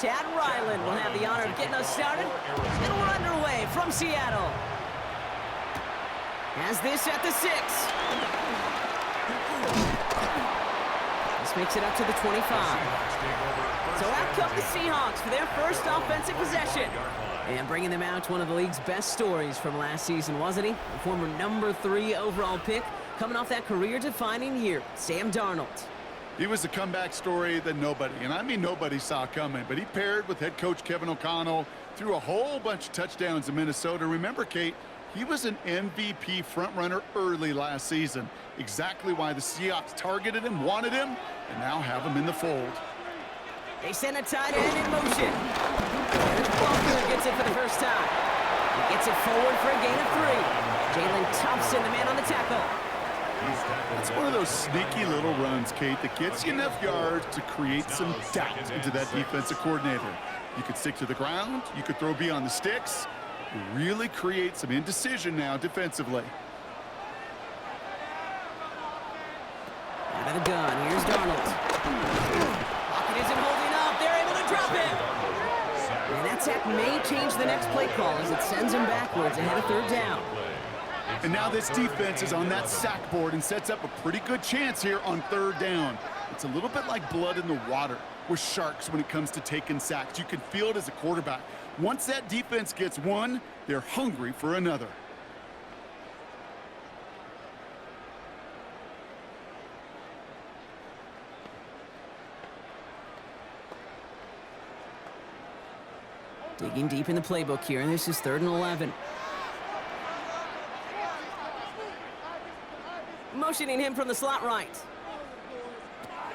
Chad Ryland will have the honor of getting us started. And we're underway from Seattle. Has this at the 6. This makes it up to the 25. So out come the Seahawks for their first offensive possession. And bringing them out to one of the league's best stories from last season, wasn't he? The former number 3 overall pick, coming off that career-defining year, Sam Darnold. He was a comeback story that nobody, and I mean nobody, saw coming. But he paired with head coach Kevin O'Connell, threw a whole bunch of touchdowns in Minnesota. Remember, Kate, he was an MVP frontrunner early last season. Exactly why the Seahawks targeted him, wanted him, and now have him in the fold. They send a tight end in motion. And Walker gets it for the first time. He gets it forward for a gain of 3. Jalen Thompson, the man on the tackle. It's one of those sneaky little runs, Kate, that gets you enough yards to create some doubt into that defensive coordinator. You could stick to the ground. You could throw beyond the sticks. You really create some indecision now defensively. Out of the gun. Here's Darnold. Pocket isn't holding up. They're able to drop him. And that sack may change the next play call as it sends him backwards ahead of 3rd down. And now this defense is on that sack board and sets up a pretty good chance here on 3rd down. It's a little bit like blood in the water with Sharks when it comes to taking sacks. You can feel it as a quarterback. Once that defense gets one, they're hungry for another. Digging deep in the playbook here, and this is 3rd and 11. Motioning him from the slot right.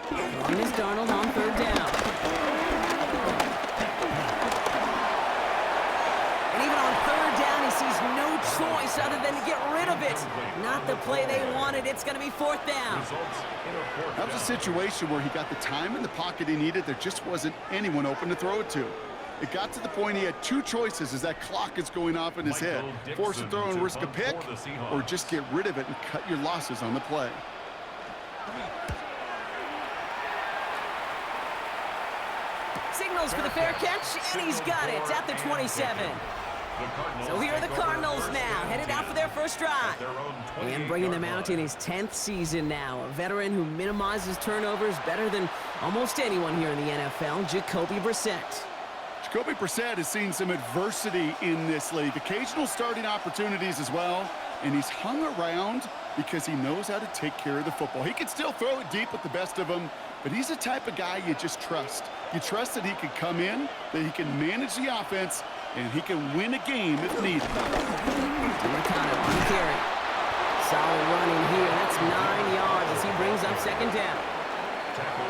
Throwing is Darnold on 3rd down. And even on 3rd down, he sees no choice other than to get rid of it. Not the play they wanted. It's going to be 4th down. That was a situation where he got the time in the pocket he needed. There just wasn't anyone open to throw it to. It got to the point he had 2 choices as that clock is going off in his head. Force a throw and risk a pick, or just get rid of it and cut your losses on the play. Signals for the fair catch, and he's got it at the 27. So here are the Cardinals now, headed out for their first drive. And bringing them out in his 10th season now, a veteran who minimizes turnovers better than almost anyone here in the NFL, Jacoby Brissett. Jacoby Brissett has seen some adversity in this league, occasional starting opportunities as well, and he's hung around because he knows how to take care of the football. He can still throw it deep with the best of them, but he's the type of guy you just trust. You trust that he can come in, that he can manage the offense, and he can win a game if needed. DeMarcano on the carry. Solid running here. That's 9 yards as he brings up 2nd down.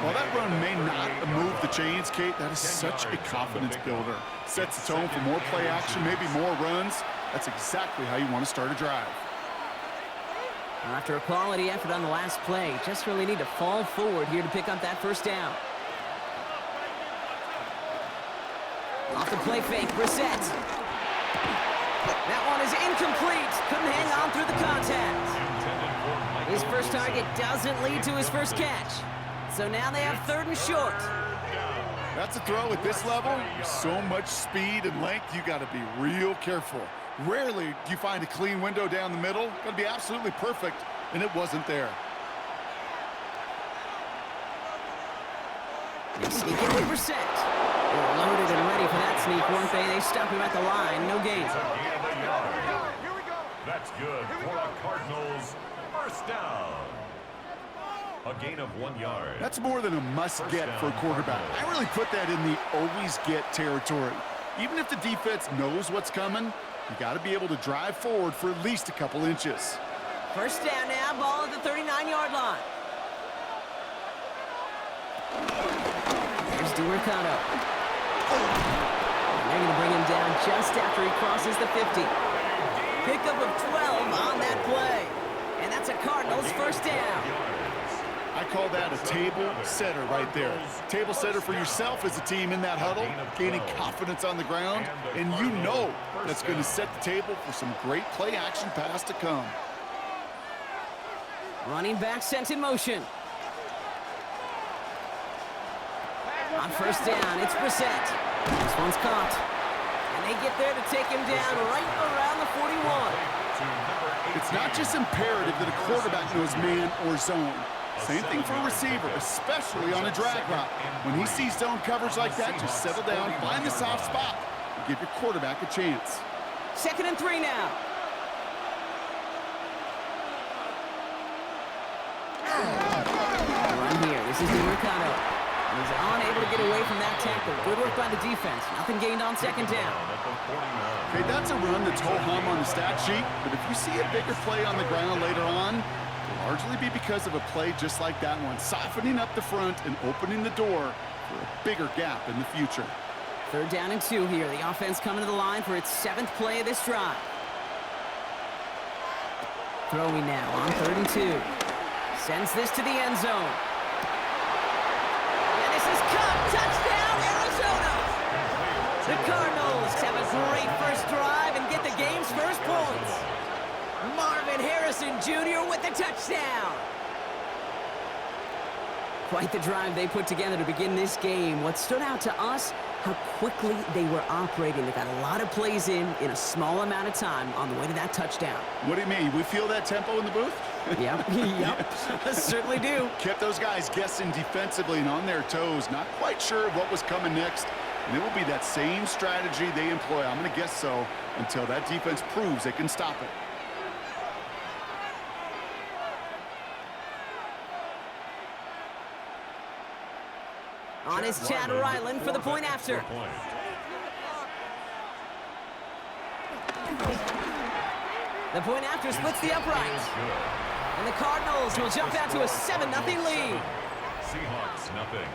While that run may not move the chains, Kate, that is such a confidence builder. Sets the tone for more play action, maybe more runs. That's exactly how you want to start a drive. After a quality effort on the last play, just really need to fall forward here to pick up that 1st down. Off the play fake, Brissett. That one is incomplete. Couldn't hang on through the contact. His first target doesn't lead to his first catch. So now they have 3rd and short. That's a throw at this level. So much speed and length, you got to be real careful. Rarely do you find a clean window down the middle. Got to be absolutely perfect, and it wasn't there. They sneak it with Brissett. They're loaded and ready for that sneak, weren't they? They stop him at the line. No gain. That's good for a Cardinals 1st down. A gain of 1 yard. That's more than a must-get for a quarterback. I really put that in the always-get territory. Even if the defense knows what's coming, you got to be able to drive forward for at least a couple inches. 1st down now, ball at the 39-yard line. Here's DeMarcano. They're going to bring him down just after he crosses the 50. Pickup of 12 on that play. And that's a Cardinals 1st down. I call that a table setter right there. Table setter for yourself as a team in that huddle, gaining confidence on the ground, and you know that's going to set the table for some great play action pass to come. Running back sent in motion. On first down, it's Brissett. This one's caught. And they get there to take him down right around the 41. It's not just imperative that a quarterback knows man or zone. Same thing for a receiver, especially on a drag route. When he sees zone coverage like that, just settle down, find the soft spot, and give your quarterback a chance. 2nd and 3 now. Run here. This is Mercado. He's unable to get away from that tackle. Good work by the defense. Nothing gained on 2nd down. Okay, that's a run that's ho-hum on the stat sheet, but if you see a bigger play on the ground later on, it'll largely be because of a play just like that one, softening up the front and opening the door for a bigger gap in the future. 3rd down and 2 here. The offense coming to the line for its 7th play of this drive. Throwing now on 3rd and 2. Sends this to the end zone. And this is caught. Touchdown, Arizona! The Cardinals have a great first drive and get the game's first points. Marvin Harrison Jr. with the touchdown. Quite the drive they put together to begin this game. What stood out to us, how quickly they were operating. They got a lot of plays in a small amount of time on the way to that touchdown. What do you mean? We feel that tempo in the booth? Yep, yep, certainly do. Kept those guys guessing defensively and on their toes, not quite sure what was coming next. And it will be that same strategy they employ, I'm going to guess so, until that defense proves they can stop it. On is Chad Ryland for the point after. The point after splits the upright. And the Cardinals will jump out to a 7-0 lead. Seahawks, nothing.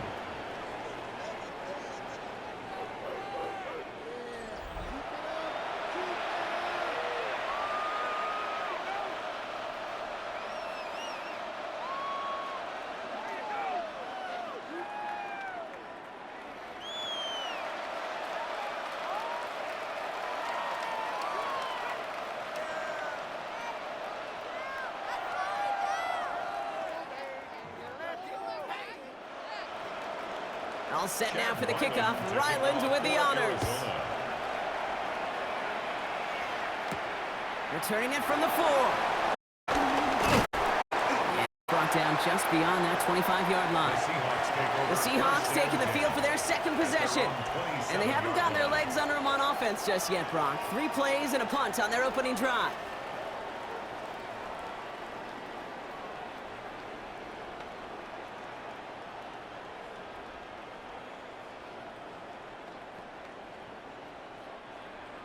All set now for the kickoff. Ryland with the honors. Returning it from the 4. And brought down just beyond that 25-yard line. The Seahawks taking the field for their 2nd possession. And they haven't gotten their legs under them on offense just yet, Brock. 3 plays and a punt on their opening drive.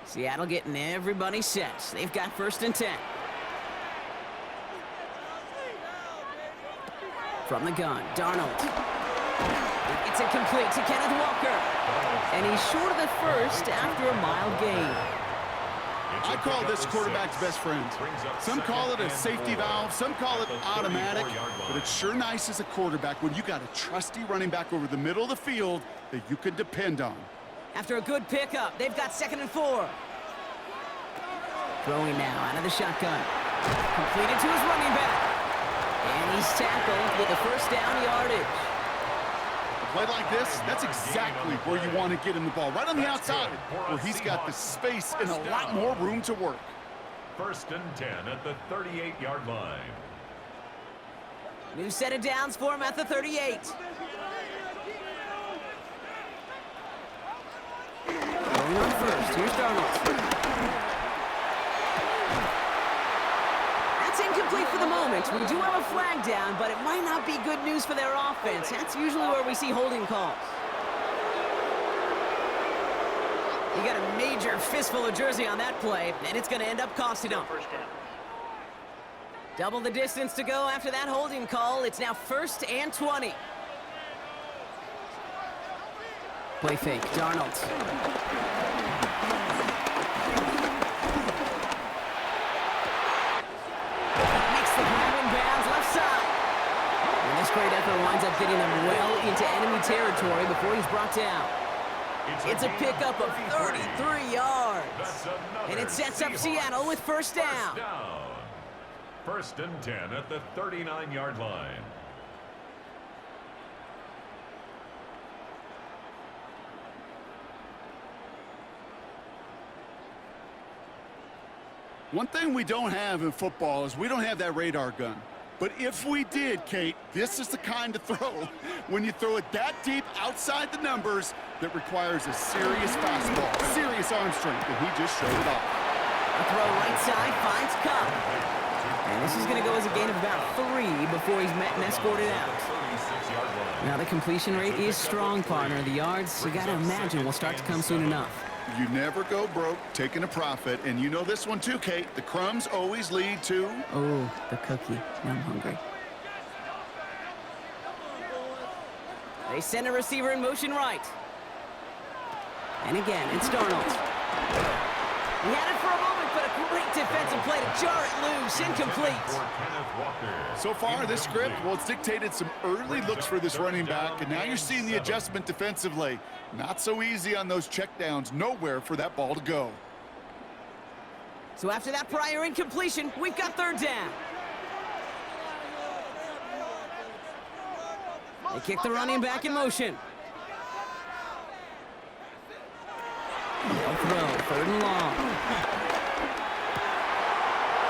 Seattle getting everybody set. They've got 1st and 10. From the gun, Darnold. It's incomplete to Kenneth Walker. And he's short of the first after a mild gain. I call this quarterback's best friend. Some call it a safety valve, some call it automatic, but it's sure nice as a quarterback when you got a trusty running back over the middle of the field that you can depend on. After a good pickup, they've got 2nd and 4. Throwing now out of the shotgun. Completed to his running back. And he's tackled with a 1st down yardage. A play like this, that's exactly where you want to get him the ball. Right on the outside, where he's got the space and a lot more room to work. 1st and 10 at the 38-yard line. New set of downs for him at the 38. Going on first. Here's Darnold. That's incomplete for the moment. We do have a flag down, but it might not be good news for their offense. That's usually where we see holding calls. You got a major fistful of jersey on that play, and it's going to end up costing them. Double the distance to go after that holding call. It's now 1st and 20. Play fake, Darnold. Makes the grab in bounds left side. And this great effort winds up getting them well into enemy territory before he's brought down. It's a pickup of 33 yards. And it sets up Seattle with 1st down. 1st and 10 at the 39-yard line. One thing we don't have in football is we don't have that radar gun. But if we did, Kate, this is the kind of throw when you throw it that deep outside the numbers that requires a serious fastball, serious arm strength, and he just showed it off. A throw right side finds Cup. And this is going to go as a gain of about 3 before he's met and escorted out. Now the completion rate is strong, partner. The yards, you got to imagine, will start to come soon enough. You never go broke taking a profit, and you know this one too, Kate. The crumbs always lead to... Oh, the cookie. Now I'm hungry. They send a receiver in motion right. And again, it's Darnold. He had it for a moment, but a great defensive play to jar it loose. Incomplete. So far, this script, well, it's dictated some early looks for this running back, and now you're seeing the adjustment defensively. Not so easy on those checkdowns. Nowhere for that ball to go. So after that prior incompletion, we've got third down. They kick the running back in motion. No throw, third and long.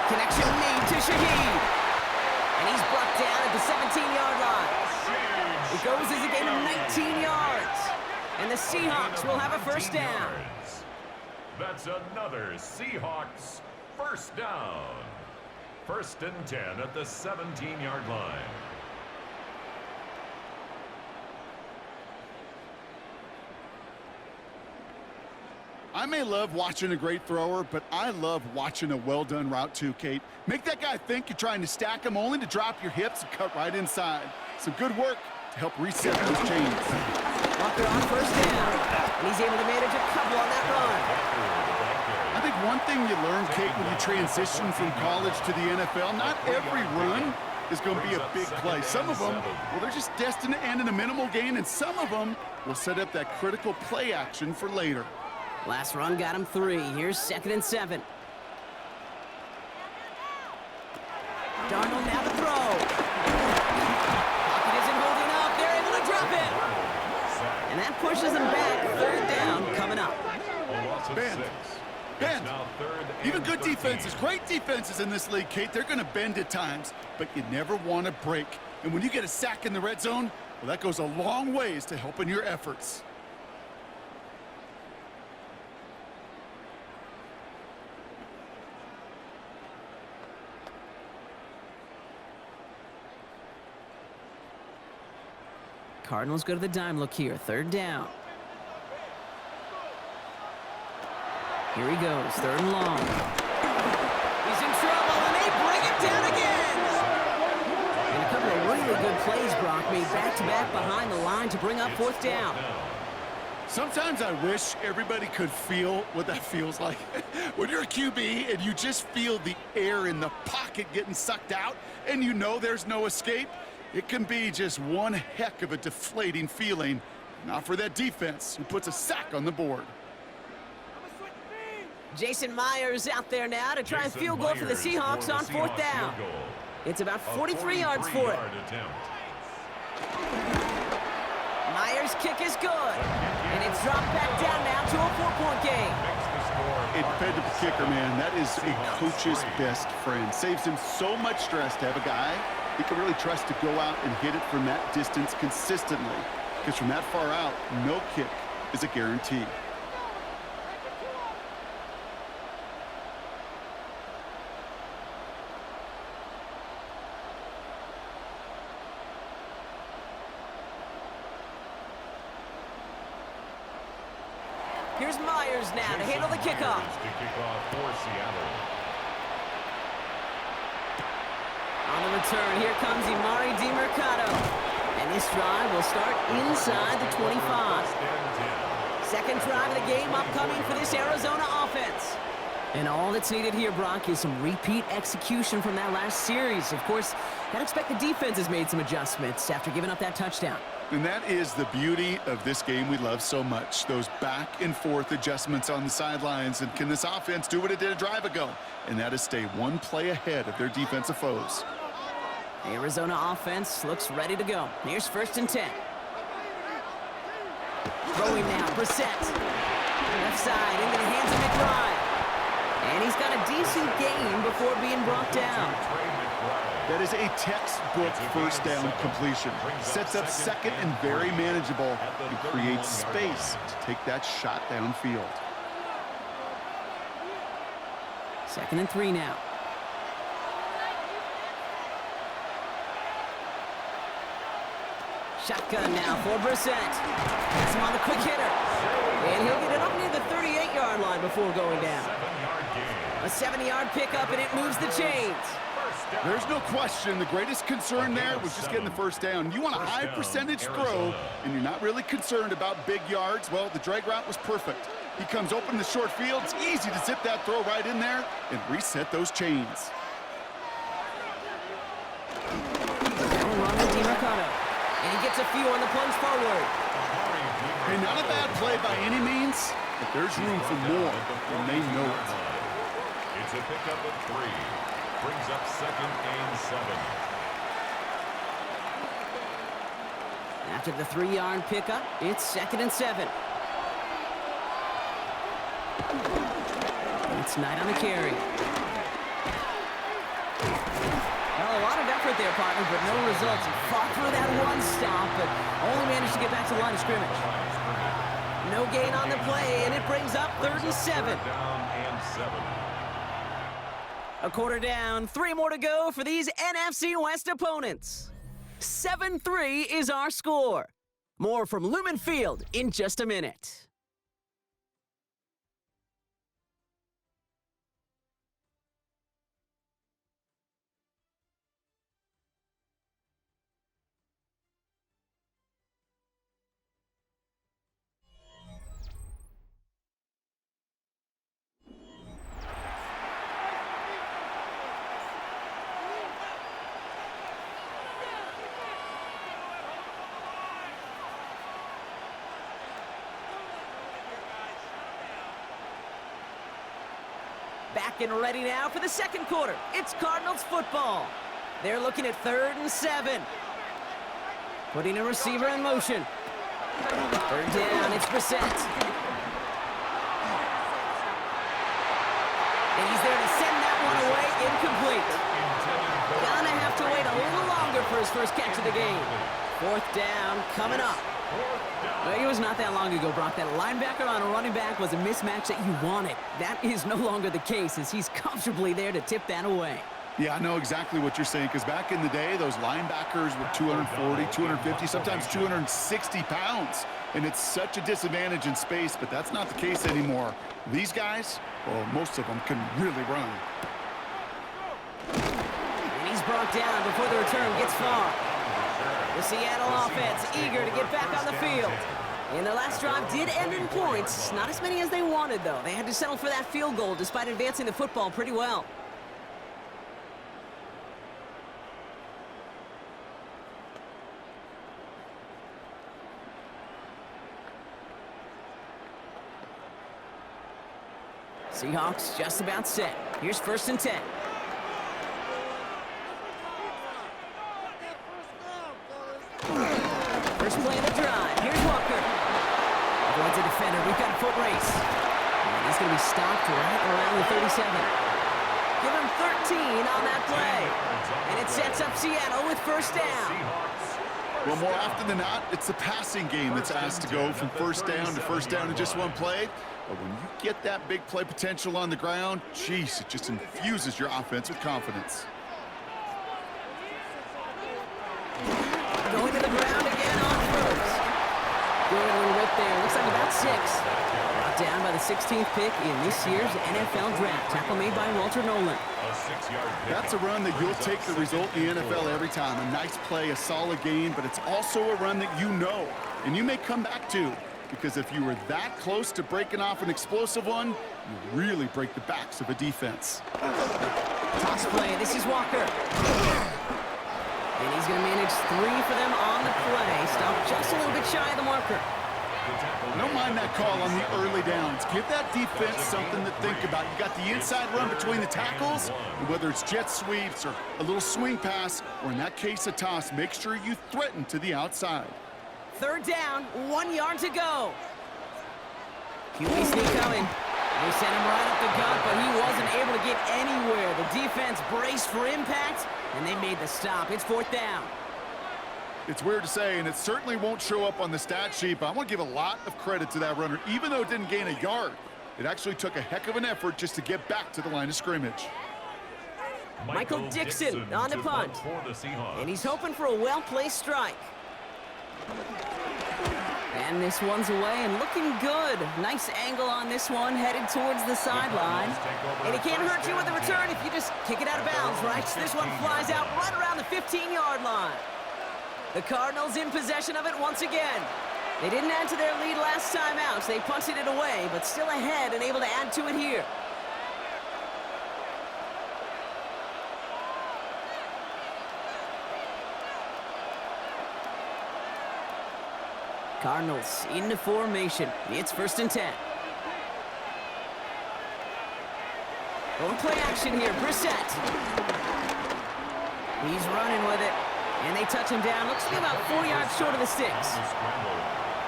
Connection made to Shaheed. And he's brought down at the 17-yard line. It goes as a gain of 19 yards. And the Seahawks will have a first down. That's another Seahawks first down. 1st and 10 at the 17-yard line. I may love watching a great thrower, but I love watching a well-done route too, Kate. Make that guy think you're trying to stack him only to drop your hips and cut right inside. Some good work to help reset those chains. Walker on first down, and he's able to manage a couple on that run. I think one thing you learn, Kate, when you transition from college to the NFL, not every run is going to be a big play. Some of them, well, they're just destined to end in a minimal gain, and some of them will set up that critical play action for later. Last run got him 3. Here's 2nd and 7. Darnold now to throw. Pocket isn't holding up. They're able to drop it. And that pushes them back. 3rd down coming up. Ben, even good defenses, great defenses in this league, Kate, they're going to bend at times, but you never want to break. And when you get a sack in the red zone, well, that goes a long ways to helping your efforts. Cardinals go to the dime look here. 3rd down. Here he goes. 3rd and long. He's in trouble, and they bring it down again. And a couple of really good plays, Brock, made back-to-back behind the line to bring up 4th down. Sometimes I wish everybody could feel what that feels like. When you're a QB and you just feel the air in the pocket getting sucked out, and you know there's no escape, it can be just one heck of a deflating feeling. Not for that defense who puts a sack on the board. Jason Myers out there now to try a field goal for the Seahawks on 4th down. It's about 43 yards for it. Myers' kick is good. And it's dropped back down now to a 4-point game. A dependable kicker, man. That is a coach's best friend. Saves him so much stress to have a guy he can really trust to go out and hit it from that distance consistently. Because from that far out, no kick is a guarantee. Here's Myers now to handle the kickoff. On the return, here comes Emari Demercado. And this drive will start inside the 25. 2nd drive of the game upcoming for this Arizona offense. And all that's needed here, Brock, is some repeat execution from that last series. Of course, I'd expect the defense has made some adjustments after giving up that touchdown. And that is the beauty of this game we love so much. Those back and forth adjustments on the sidelines. And can this offense do what it did a drive ago? And that is stay one play ahead of their defensive foes. The Arizona offense looks ready to go. Here's 1st and 10. Throwing now, Brissett. Left side into the hands of McBride. And he's got a decent gain before being brought down. That is a textbook first down completion. Sets up second and very manageable and creates space to take that shot downfield. 2nd and 3 now. Shotgun now for Brissett. That's him on the quick hitter. And he'll get it up near the 38-yard line before going down. A 7-yard pickup, and it moves the chains. There's no question. The greatest concern there was just getting the first down. You want a high percentage throw, and you're not really concerned about big yards. Well, the drag route was perfect. He comes open in the short field. It's easy to zip that throw right in there and reset those chains. And he gets a few on the plunge forward. Hey, not a bad play by any means, but there's room for more, and they know it. It's a pickup of 3. Brings up 2nd and 7. After the 3-yard pickup, it's 2nd and 7. It's Knight on the carry. Well, a lot of effort there, partner, but no results. He fought through that one stop, but only managed to get back to the line of scrimmage. No gain on the play, and it brings up 3rd and 7. A quarter down, 3 more to go for these NFC West opponents. 7-3 is our score. More from Lumen Field in just a minute. Back and ready now for the 2nd quarter. It's Cardinals football. They're looking at 3rd and 7. Putting a receiver in motion. 3rd down, it's Brissett. And he's there to send that one away, incomplete. Gonna have to wait a little longer for his first catch of the game. 4th down coming up. Well, it was not that long ago, Brock, that a linebacker on a running back was a mismatch that you wanted. That is no longer the case, as he's comfortably there to tip that away. Yeah, I know exactly what you're saying, because back in the day, those linebackers were 240, 250, sometimes 260 pounds. And it's such a disadvantage in space, but that's not the case anymore. These guys, well, most of them can really run. And he's brought down before the return gets far. The Seattle offense eager to get back on the field. And their last drive did end in points. Not as many as they wanted, though. They had to settle for that field goal despite advancing the football pretty well. Seahawks just about set. Here's 1st and 10. First play of the drive. Here's Walker. Avoids a defender. We've got a foot race. And he's going to be stopped right around the 37. Give him 13 on that play. And it sets up Seattle with 1st down. Well, more often than not, it's the passing game that's asked to go from 1st down to 1st down in just one play. But when you get that big play potential on the ground, geez, it just infuses your offense with confidence. Going to the ground again on 1st. Good little rip there. Looks like about 6. Brought down by the 16th pick in this year's NFL draft. Tackle made by Walter Nolan. That's a run that you'll take the result in the NFL every time. A nice play, a solid gain, but it's also a run that you know, and you may come back to, because if you were that close to breaking off an explosive one, you really break the backs of a defense. Toss play. This is Walker. And he's going to manage 3 for them on the play. Stopped just a little bit shy of the marker. I don't mind that call on the early downs. Give that defense something to think about. You got the inside run between the tackles, and whether it's jet sweeps or a little swing pass, or in that case a toss, make sure you threaten to the outside. 3rd down, 1 yard to go. QB sneak coming. They sent him right up the gut, but he wasn't able to get anywhere. The defense braced for impact, and they made the stop. It's 4th down. It's weird to say, and it certainly won't show up on the stat sheet, but I want to give a lot of credit to that runner. Even though it didn't gain a yard, it actually took a heck of an effort just to get back to the line of scrimmage. Michael Dixon on the punt. And he's hoping for a well-placed strike. And this one's away and looking good. Nice angle on this one, headed towards the sideline. And it can't hurt you with the return if you just kick it out of bounds, right? So this one flies out right around the 15-yard line. The Cardinals in possession of it once again. They didn't add to their lead last time out, so they punted it away, but still ahead and able to add to it here. Cardinals into formation. It's 1st and 10. Going play action here. Brissett. He's running with it. And they touch him down. Looks to be about 4 yards short of the sticks.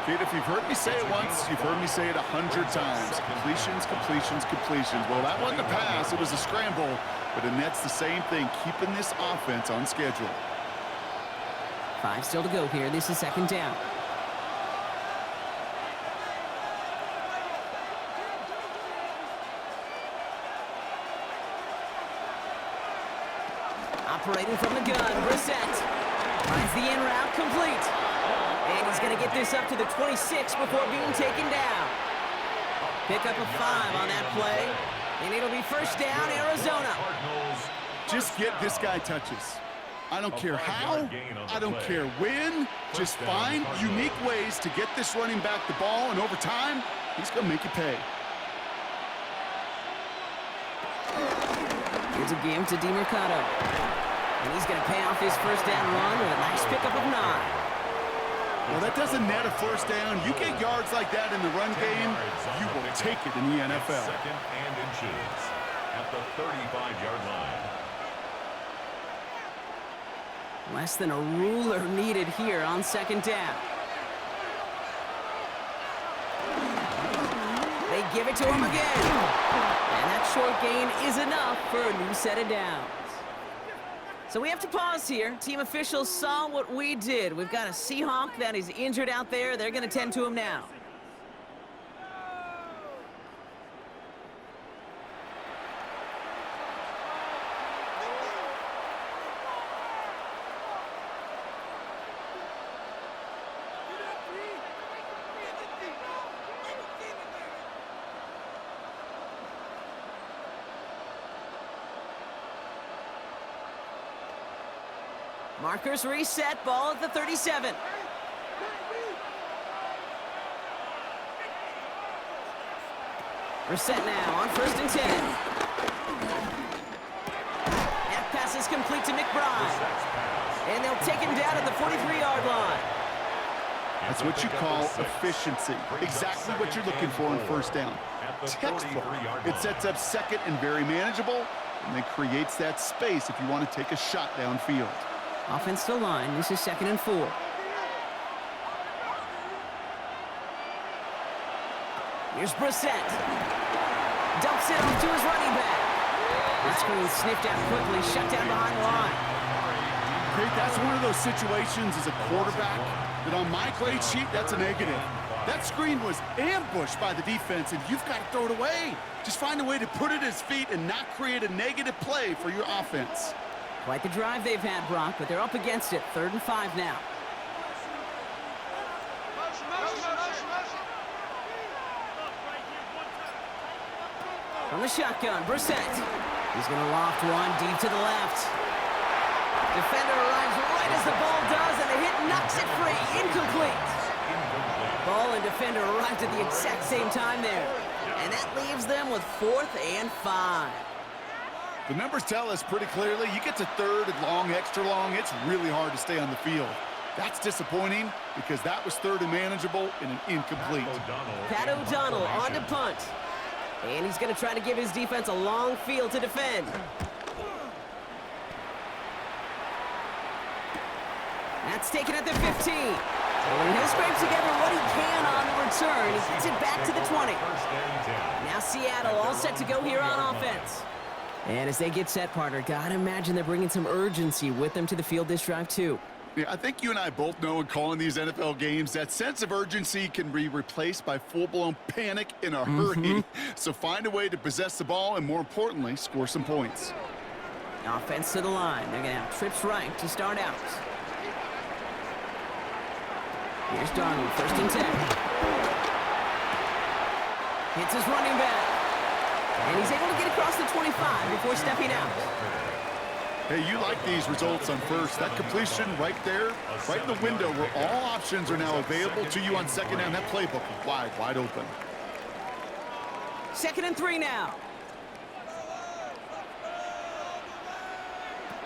Kid, if you've heard me say it once, you've heard me say it 100 times. Completions, completions, completions. Well, that wasn't a pass. It was a scramble. But it nets the same thing, keeping this offense on schedule. 5 still to go here. This is 2nd down. Operating from the gun, Brissett finds the in route complete. And he's going to get this up to the 26 before being taken down. Pick up a 5 on that play. And it'll be 1st down, Arizona. Just get this guy touches. I don't care how, I don't care when. Just find unique ways to get this running back the ball, and over time, he's going to make you pay. Here's a game to DeMercado. And he's going to pay off his 1st down run with a nice pickup of 9. Well, that doesn't net a 1st down. You get yards like that in the run game, you will take it in the NFL. 2nd and inches at the 35-yard line. Less than a ruler needed here on 2nd down. They give it to him again. And that short gain is enough for a new set of downs. So we have to pause here. Team officials saw what we did. We've got a Seahawk that is injured out there. They're going to tend to him now. Markers reset, ball at the 37. Reset now on 1st and 10. That pass is complete to McBride. And they'll take him down at the 43-yard line. That's what you call efficiency. Exactly what you're looking for on 1st down. Textbook. It sets up 2nd and very manageable, and then creates that space if you want to take a shot downfield. Offense to line. This is 2nd and 4. Here's Brissett. Dumps it off to his running back. That screen sniffed out quickly, shut down behind the line. Hey, that's one of those situations as a quarterback that on my grade sheet, that's a negative. That screen was ambushed by the defense, and you've got to throw it away. Just find a way to put it at his feet and not create a negative play for your offense. Quite the drive they've had, Brock, but they're up against it. 3rd and 5 now. From the shotgun, Brissett. He's going to loft one deep to the left. Defender arrives right as the ball does, and the hit knocks it free. Incomplete. Ball and defender arrived at the exact same time there. And that leaves them with 4th and 5. The numbers tell us pretty clearly, you get to 3rd and long, extra long, it's really hard to stay on the field. That's disappointing because that was 3rd and manageable and an incomplete. Pat O'Donnell on to punt. And he's going to try to give his defense a long field to defend. That's taken at the 15. And he'll scrape together what he can on the return. He gets it back to the 20. Now Seattle set to go here on offense. And as they get set, partner, gotta imagine they're bringing some urgency with them to the field this drive, too. Yeah, I think you and I both know in calling these NFL games that sense of urgency can be replaced by full-blown panic in a hurry. So find a way to possess the ball and, more importantly, score some points. Offense to the line. They're going to have trips right to start out. Here's Darnold, 1st and 10. Hits his running back. And he's able to get across the 25 before stepping out. Hey, you like these results on first. That completion right there, right in the window where all options are now available to you on second down. That playbook is wide open. 2nd and 3 now.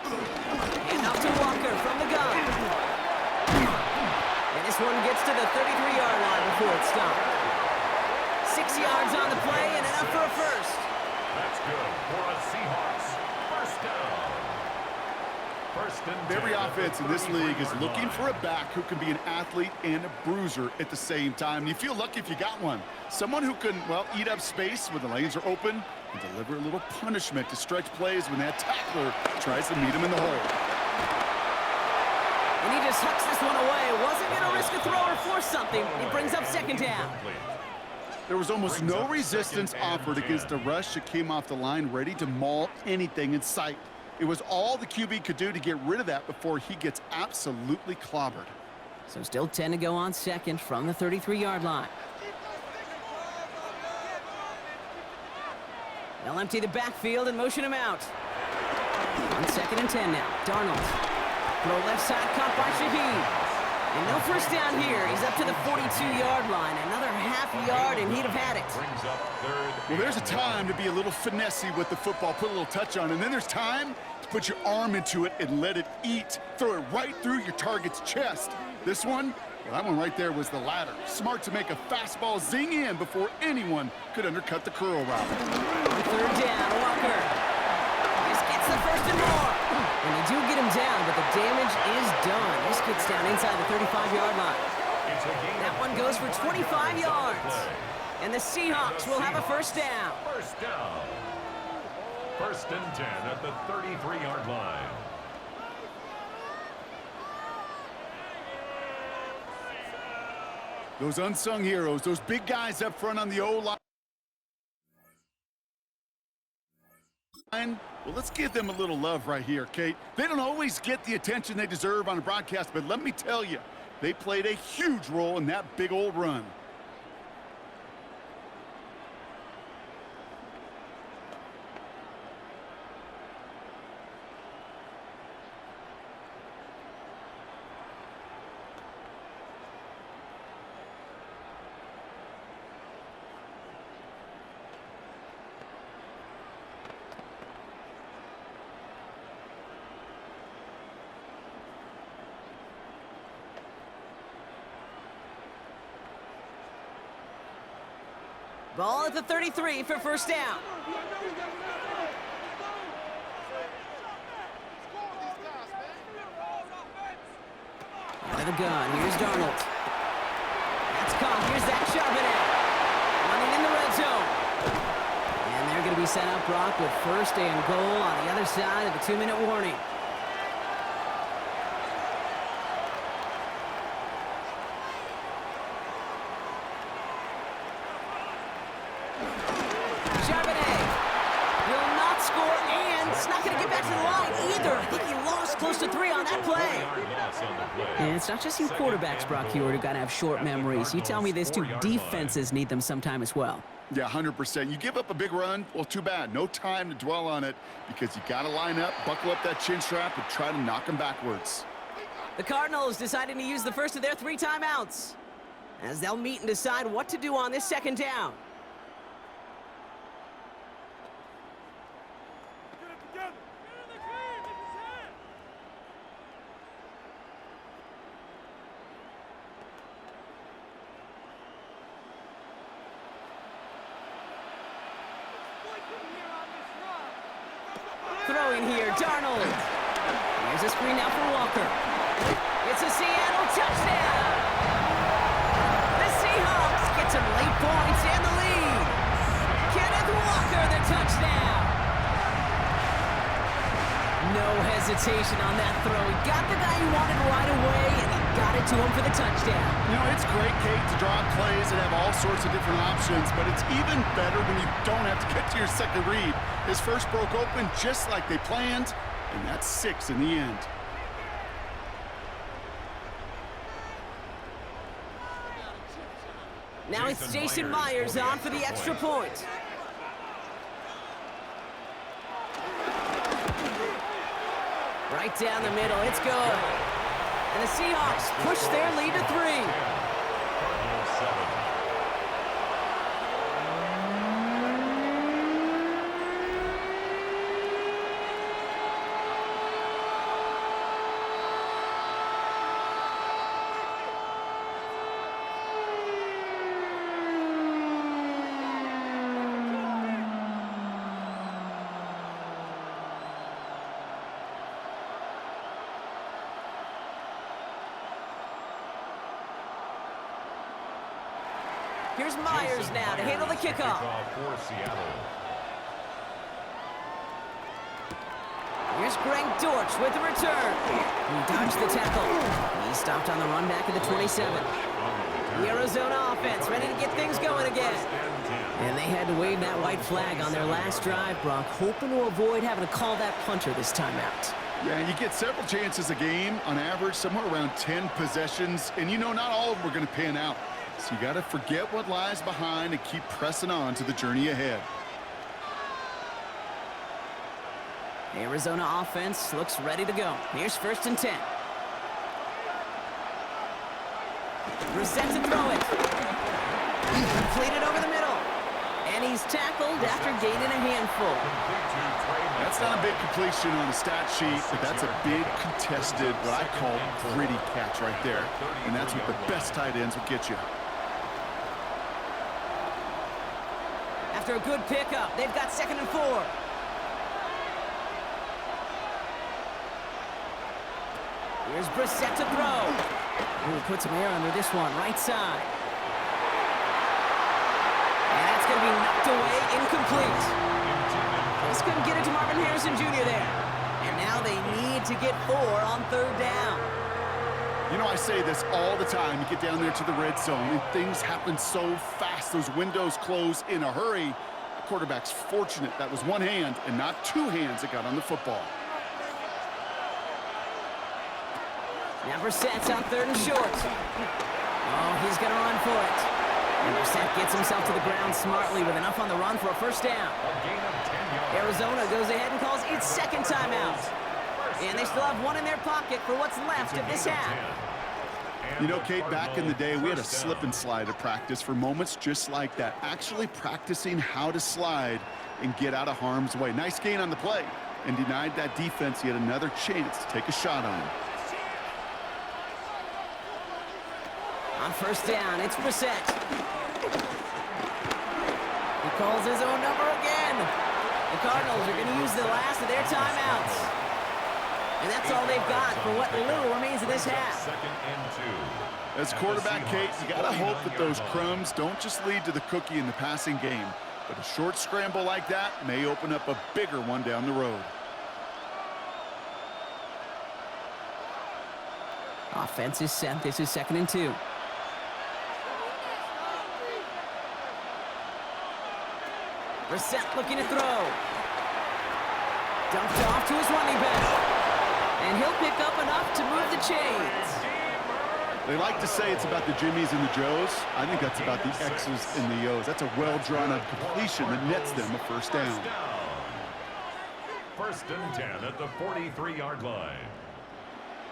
And off to Walker from the gun. And this one gets to the 33-yard line before it's stopped. 6 yards on the play and enough for a first. That's good for a Seahawks first down. Every offense in this league is looking for a back who can be an athlete and a bruiser at the same time. And you feel lucky if you got one. Someone who can, well, eat up space when the lanes are open and deliver a little punishment to stretch plays when that tackler tries to meet him in the hole. And he just hucks this one away. Wasn't going to risk a throw or force something. He brings up 2nd down. There was almost no resistance offered against a rush that came off the line ready to maul anything in sight. It was all the QB could do to get rid of that before he gets absolutely clobbered. So still 10 to go on second from the 33-yard line. They'll empty the backfield and motion him out. On 2nd and 10 now. Darnold. Throw left side caught by Shaheed. And no first down here. He's up to the 42-yard line. Another half yard, and he'd have had it. Well, there's a time to be a little finessey with the football, put a little touch on it. And then there's time to put your arm into it and let it eat. Throw it right through your target's chest. This one, well, that one right there was the latter. Smart to make a fastball zing in before anyone could undercut the curl route. 3rd down, Walker. This gets the first and more. And they do get him down, but the damage is done. This gets down inside the 35-yard line. That one goes for 25 yards. And the Seahawks will have a first down. First down. 1st and 10 at the 33-yard line. Those unsung heroes, those big guys up front on the O-line. Well, let's give them a little love right here, Kate. They don't always get the attention they deserve on a broadcast, but let me tell you, they played a huge role in that big old run. Ball at the 33 for first down. Out of the gun, here's Darnold. That's caught, here's Zach Charbonnet. Running in the red zone. And they're going to be set up, Brock, with 1st and goal on the other side of a 2-minute warning. And it's not just you quarterbacks, Brock Huard, who got to have short memories. You tell me this too, defenses need them sometime as well. Yeah, 100%. You give up a big run, well, too bad. No time to dwell on it because you got to line up, buckle up that chin strap, and try to knock them backwards. The Cardinals deciding to use the first of their 3 timeouts as they'll meet and decide what to do on this 2nd down. Throwing here, Darnold. Here's a screen now for Walker. It's a Seattle touchdown. The Seahawks get some late points and the lead. Kenneth Walker, No hesitation on that throw. He got the guy he wanted right away, and he got it to him for the touchdown. You know, it's great, Kate, to draw plays and have all sorts of different options, but it's even better when you don't have to get to your second read. His first broke open just like they planned, and that's 6 in the end. Now it's Jason Myers on for the extra point. Right down the middle, it's good. And the Seahawks push their lead to 3. Cardinals 7. Here's Myers now to handle the kickoff. For Seattle. Here's Greg Dortch with the return. He dodged the tackle. He stopped on the run back at the 27. The Arizona offense ready to get things going again. And they had to wave that white flag on their last drive, Brock, hoping to avoid having to call that punter this time out. Yeah, you get several chances a game, on average, somewhere around 10 possessions, and you know not all of them are going to pan out. So you got to forget what lies behind and keep pressing on to the journey ahead. Arizona offense looks ready to go. Here's 1st and 10. Brissett to throw it. Completed over the middle. And he's tackled after gaining a handful. That's not a big completion on the stat sheet, but that's a big contested, what I call gritty catch right there. And that's what the best tight ends will get you. After a good pickup, they've got 2nd and 4. Here's Brissett to throw. Ooh, put some air under this one, right side. And that's going to be knocked away, incomplete. Just couldn't get it to Marvin Harrison Jr. there. And now they need to get 4 on 3rd down. You know, I say this all the time. You get down there to the red zone, and things happen so fast. Those windows close in a hurry. The quarterback's fortunate that was one hand and not 2 hands that got on the football. Now Brissett's on 3rd and short. Oh, he's going to run for it. And Brissett gets himself to the ground smartly with enough on the run for a 1st down. Arizona goes ahead and calls its 2nd timeout. And they still have 1 in their pocket for what's left of this half. You know, Kate, back in the day, we had a slip and slide at practice for moments just like that. Actually practicing how to slide and get out of harm's way. Nice gain on the play, and denied that defense yet another chance to take a shot on him. On 1st down, it's Brissett. He calls his own number again. The Cardinals are going to use the last of their timeouts. And that's all they've got for what little remains of this half. 2nd and 2. As quarterback, Kate, you got to hope that those crumbs don't just lead to the cookie in the passing game. But a short scramble like that may open up a bigger one down the road. Offense is set. This is 2nd and 2. Brissett looking to throw. Dumped off to his running back. And he'll pick up enough to move the chains. They like to say it's about the Jimmies and the Joes. I think that's about the X's and the O's. That's a well-drawn-up completion that nets them a 1st down. 1st and 10 at the 43-yard line.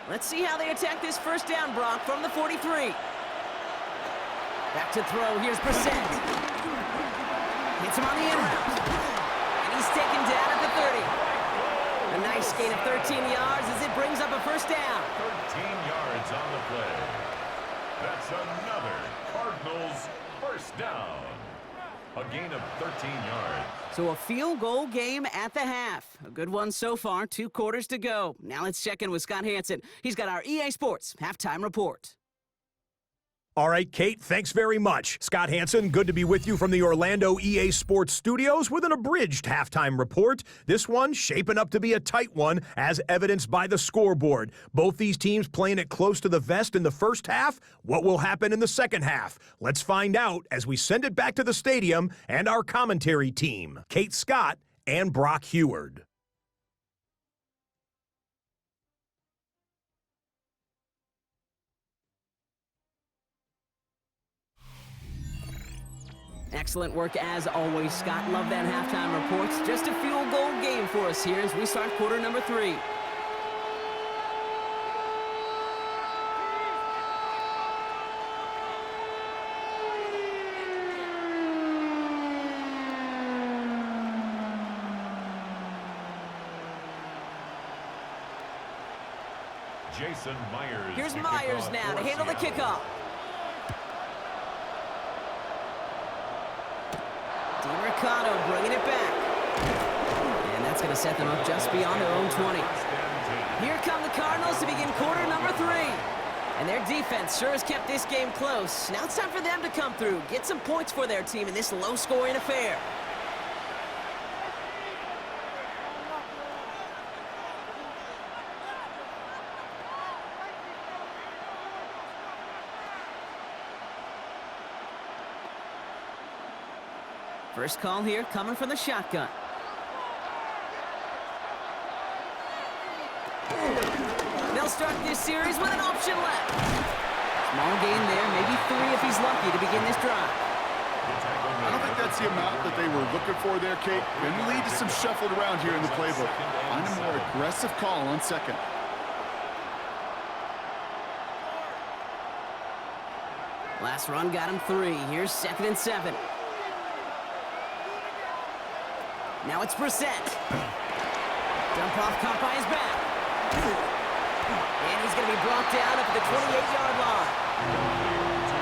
Let's see how they attack this 1st down, Brock, from the 43. Back to throw. Here's Brissett. Hits him on the in route. And he's taken down at the 30. A nice gain of 13 yards as it brings up a 1st down. 13 yards on the play. That's another Cardinals 1st down. A gain of 13 yards. So a field goal game at the half. A good one so far. 2 quarters to go. Now let's check in with Scott Hanson. He's got our EA Sports halftime report. All right, Kate, thanks very much. Scott Hansen, good to be with you from the Orlando EA Sports Studios with an abridged halftime report. This one shaping up to be a tight one, as evidenced by the scoreboard. Both these teams playing it close to the vest in the first half. What will happen in the second half? Let's find out as we send it back to the stadium and our commentary team, Kate Scott and Brock Heward. Excellent work as always, Scott. Love that halftime reports. Just a field goal game for us here as we start quarter number 3. Jason Myers. Here's Myers now to handle the kickoff. DiMercado bringing it back. And that's going to set them up just beyond their own 20. Here come the Cardinals to begin quarter number 3. And their defense sure has kept this game close. Now it's time for them to come through, get some points for their team in this low-scoring affair. First call here coming from the shotgun. They'll start this series with an option left. Small gain there, maybe 3 if he's lucky to begin this drive. I don't think that's the amount that they were looking for there, Kate. Going to lead to some shuffled around here in the playbook. Find a more aggressive call on second. Last run got him 3. Here's 2nd and 7. Now it's Brissett. Dump off caught by his back. And he's going to be brought down up at the 28-yard line.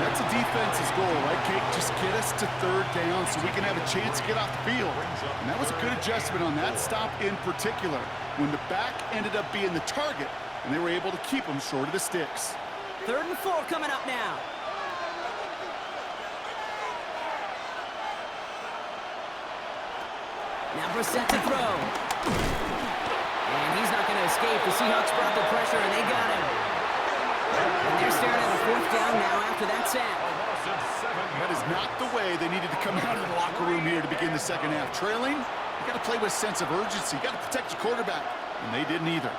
That's a defense's goal, right, Kate? Just get us to 3rd down so we can have a chance to get off the field. And that was a good adjustment on that stop in particular, when the back ended up being the target, and they were able to keep him short of the sticks. 3rd and 4 coming up now. Now Brissett to throw. And he's not going to escape. The Seahawks brought the pressure, and they got him. And they're staring at a 4th down now after that sack. That is not the way they needed to come out of the locker room here to begin the second half. Trailing, you got to play with a sense of urgency. You got to protect your quarterback, and they didn't either.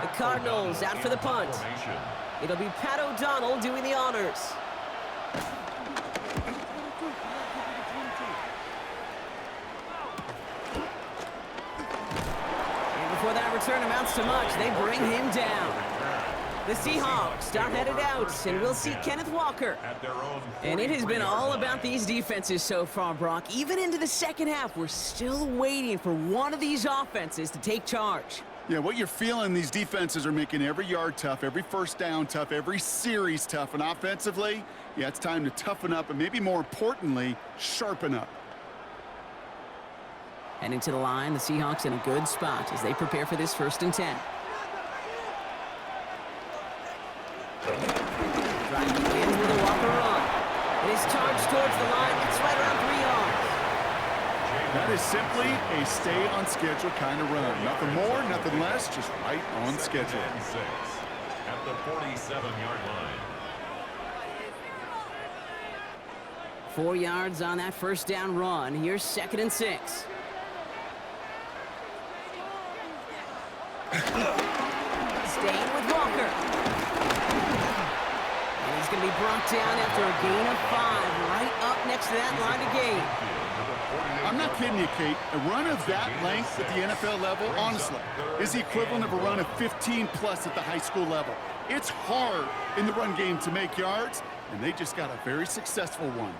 The Cardinals out for the punt. It'll be Pat O'Donnell doing the honors. And before that return amounts to much, they bring him down. The Seahawks are headed out, and we'll see Kenneth Walker. And it has been all about these defenses so far, Brock. Even into the second half, we're still waiting for one of these offenses to take charge. Yeah, what you're feeling, these defenses are making every yard tough, every first down tough, every series tough. And offensively, yeah, it's time to toughen up and maybe more importantly, sharpen up. And into the line, the Seahawks in a good spot as they prepare for this 1st and 10. Drive begins with a Walker run. It is charged towards the line. It's right around 3 yards. That is simply a stay on schedule kind of run. Nothing more, nothing less, just right on schedule. At the 47-yard line. 4 yards on that 1st down run. Here's 2nd and 6. Staying with Walker. And he's going to be brought down after a gain of 5, right up next to that line of gain. I'm not kidding you, Kate. A run of that length at the NFL level, honestly, is the equivalent of a run of 15-plus at the high school level. It's hard in the run game to make yards, and they just got a very successful one.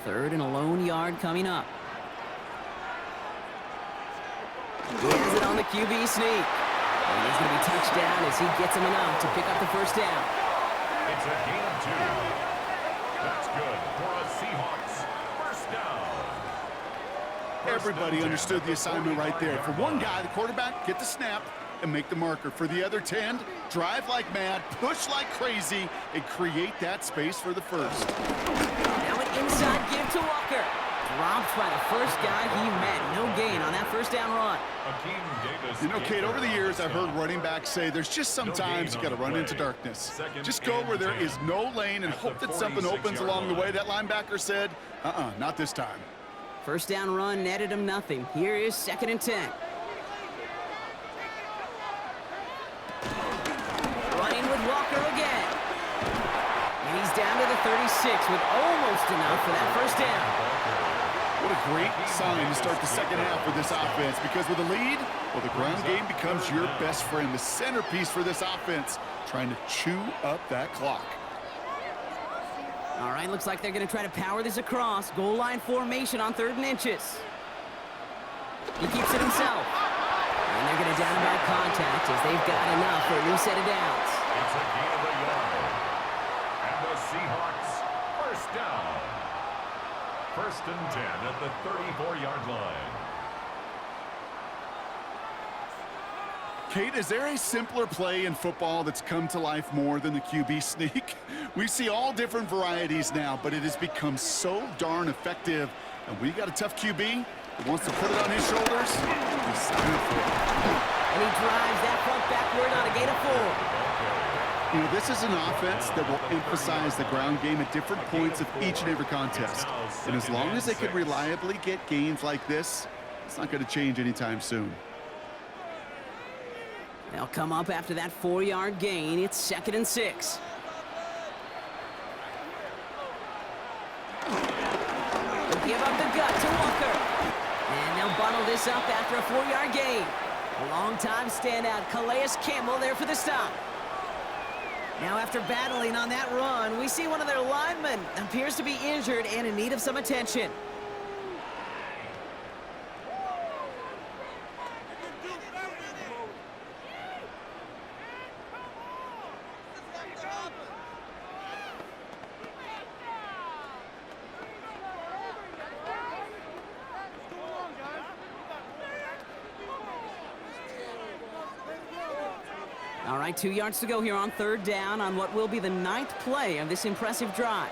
3rd and a lone yard coming up. He has it on the QB sneak. And he's going to be touched down as he gets him enough to pick up the 1st down. It's a gain of 2. That's good for a Seahawks 1st down. Everybody understood the assignment right there. For one guy, the quarterback, get the snap and make the marker. For the other 10, drive like mad, push like crazy, and create that space for the first. Now an inside give to Walker. Dropped by the first guy he met. No gain on that first down run. You know, Kate, over the years, I've heard running backs say there's just sometimes you got to run into darkness. Just go where there is no lane and hope that something opens along the way. That linebacker said, not this time. First down run netted him nothing. Here is 2nd and 10. Running with Walker again. And he's down to the 36 with almost enough for that first down. What a great sign to start the second half with this offense, because with a lead, well, the ground game becomes your best friend, the centerpiece for this offense, trying to chew up that clock. All right, looks like they're going to try to power this across. Goal line formation on 3rd and inches. He keeps it himself. And they're going to down by contact as they've got enough for a new set of downs. It's a gain of a yard. And the Seahawks first down. 1st and 10 at the 34-yard line. Kate, is there a simpler play in football that's come to life more than the QB sneak? We see all different varieties now, but it has become so darn effective. And we got a tough QB that wants to put it on his shoulders. He's good for it. And he drives that front backward on a gain of 4. You know, this is an offense that will emphasize the ground game at different points of each and every contest. And as long as they can reliably get gains like this, it's not going to change anytime soon. They'll come up after that 4-yard gain. It's 2nd and 6. They'll give up the gut to Walker. And they'll bundle this up after a 4-yard gain. A long-time standout, Calais Campbell, there for the stop. Now, after battling on that run, we see one of their linemen appears to be injured and in need of some attention. All right, 2 yards to go here on 3rd down on what will be the 9th play of this impressive drive.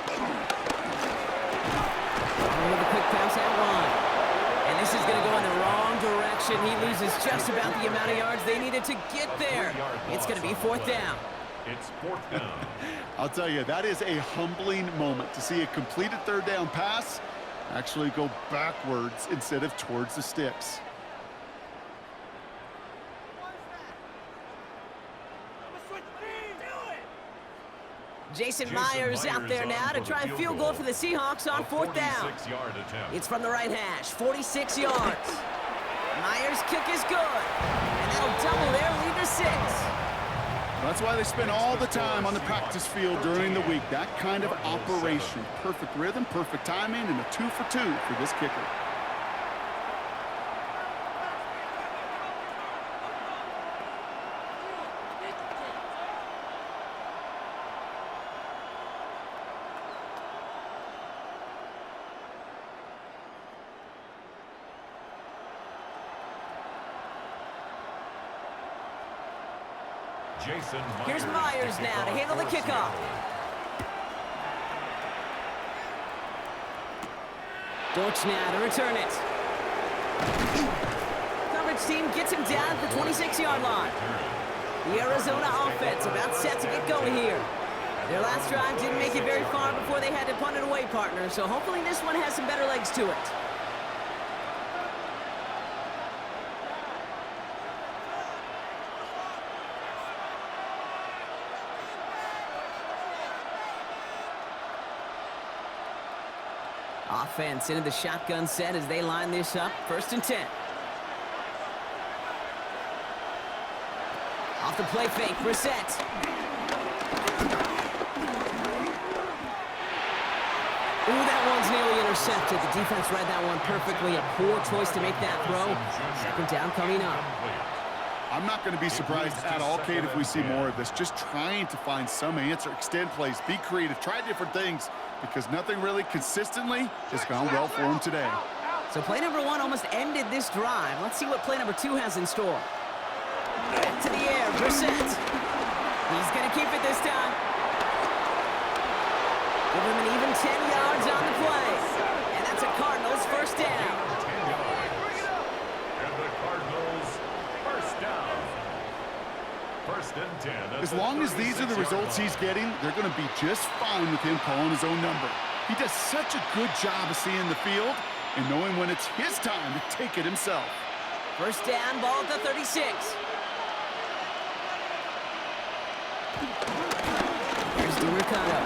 With a quick pass out line. And this is going to go in the wrong direction. He loses just about the amount of yards they needed to get there. It's going to be 4th down. It's 4th down. I'll tell you, that is a humbling moment to see a completed 3rd down pass actually go backwards instead of towards the sticks. Jason Myers out there now to try a field goal for the Seahawks on 4th down. It's from the right hash, 46 yards. Myers' kick is good, and that'll double their lead to 6. That's why they spend all the time on the practice field during the week. That kind of operation. Perfect rhythm, perfect timing, and a 2 for 2 for this kicker. Here's Myers now to handle the kickoff. Dortch now to return it. Coverage team gets him down at the 26-yard line. The Arizona offense about set to get going here. Their last drive didn't make it very far before they had to punt it away, partner, so hopefully this one has some better legs to it. Offense into the shotgun set as they line this up. 1st and 10. Off the play fake, Brissett. Ooh, that one's nearly intercepted. The defense read that one perfectly. A poor choice to make that throw. 2nd down coming up. I'm not going to be surprised at all, Kate, if we see more of this. Just trying to find some answer, extend plays, be creative, try different things. because nothing really consistently has gone well for him today. So play number 1 almost ended this drive. Let's see what play number 2 has in store. To the air, Brissett. He's going to keep it this time. Give him an even 10 yards on the play. And that's a Cardinals first down. 10 yards. And the Cardinals first down. First and 10. As long as these are the results he's getting, they're going to be just fine with him calling his own number. He does such a good job of seeing the field and knowing when it's his time to take it himself. First down, ball at the 36. Here's DiMercato.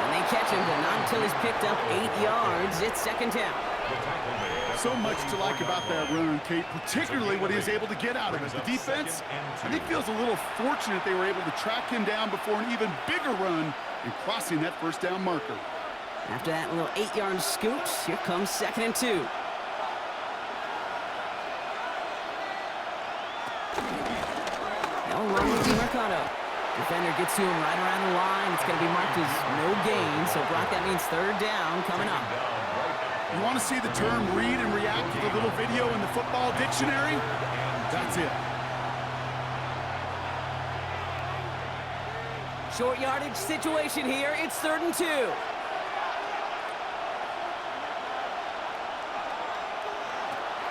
And they catch him, but not until he's picked up 8 yards. It's second down. So much to like about that run, Kate, particularly what he was able to get out of it. The defense, I think, feels a little fortunate they were able to track him down before an even bigger run and crossing that first down marker. After that little 8-yard scoot, here comes second and 2. Now along with DiMercato. Defender gets to him right around the line. It's going to be marked as no gain, so Brock, that means third down coming up. You want to see the term read and react to the little video in the football dictionary? That's it. Short yardage situation here. It's third and 2.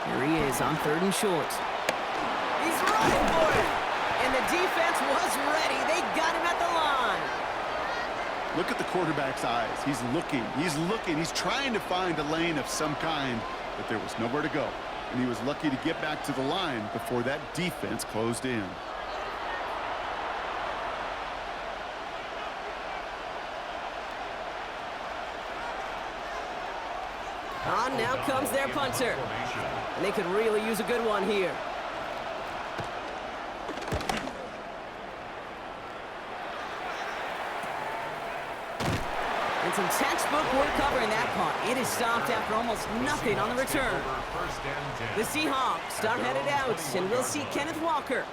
Here he is on third and short. He's running for it. And the defense was ready. They got him at the line. Look at the quarterback's eyes. He's looking. He's trying to find a lane of some kind, but there was nowhere to go. And he was lucky to get back to the line before that defense closed in. On now comes their punter. And they could really use a good one here. And some textbook work covering that punt. It is stopped after almost nothing on the return. The Seahawks are headed out, and we'll see Kenneth Walker.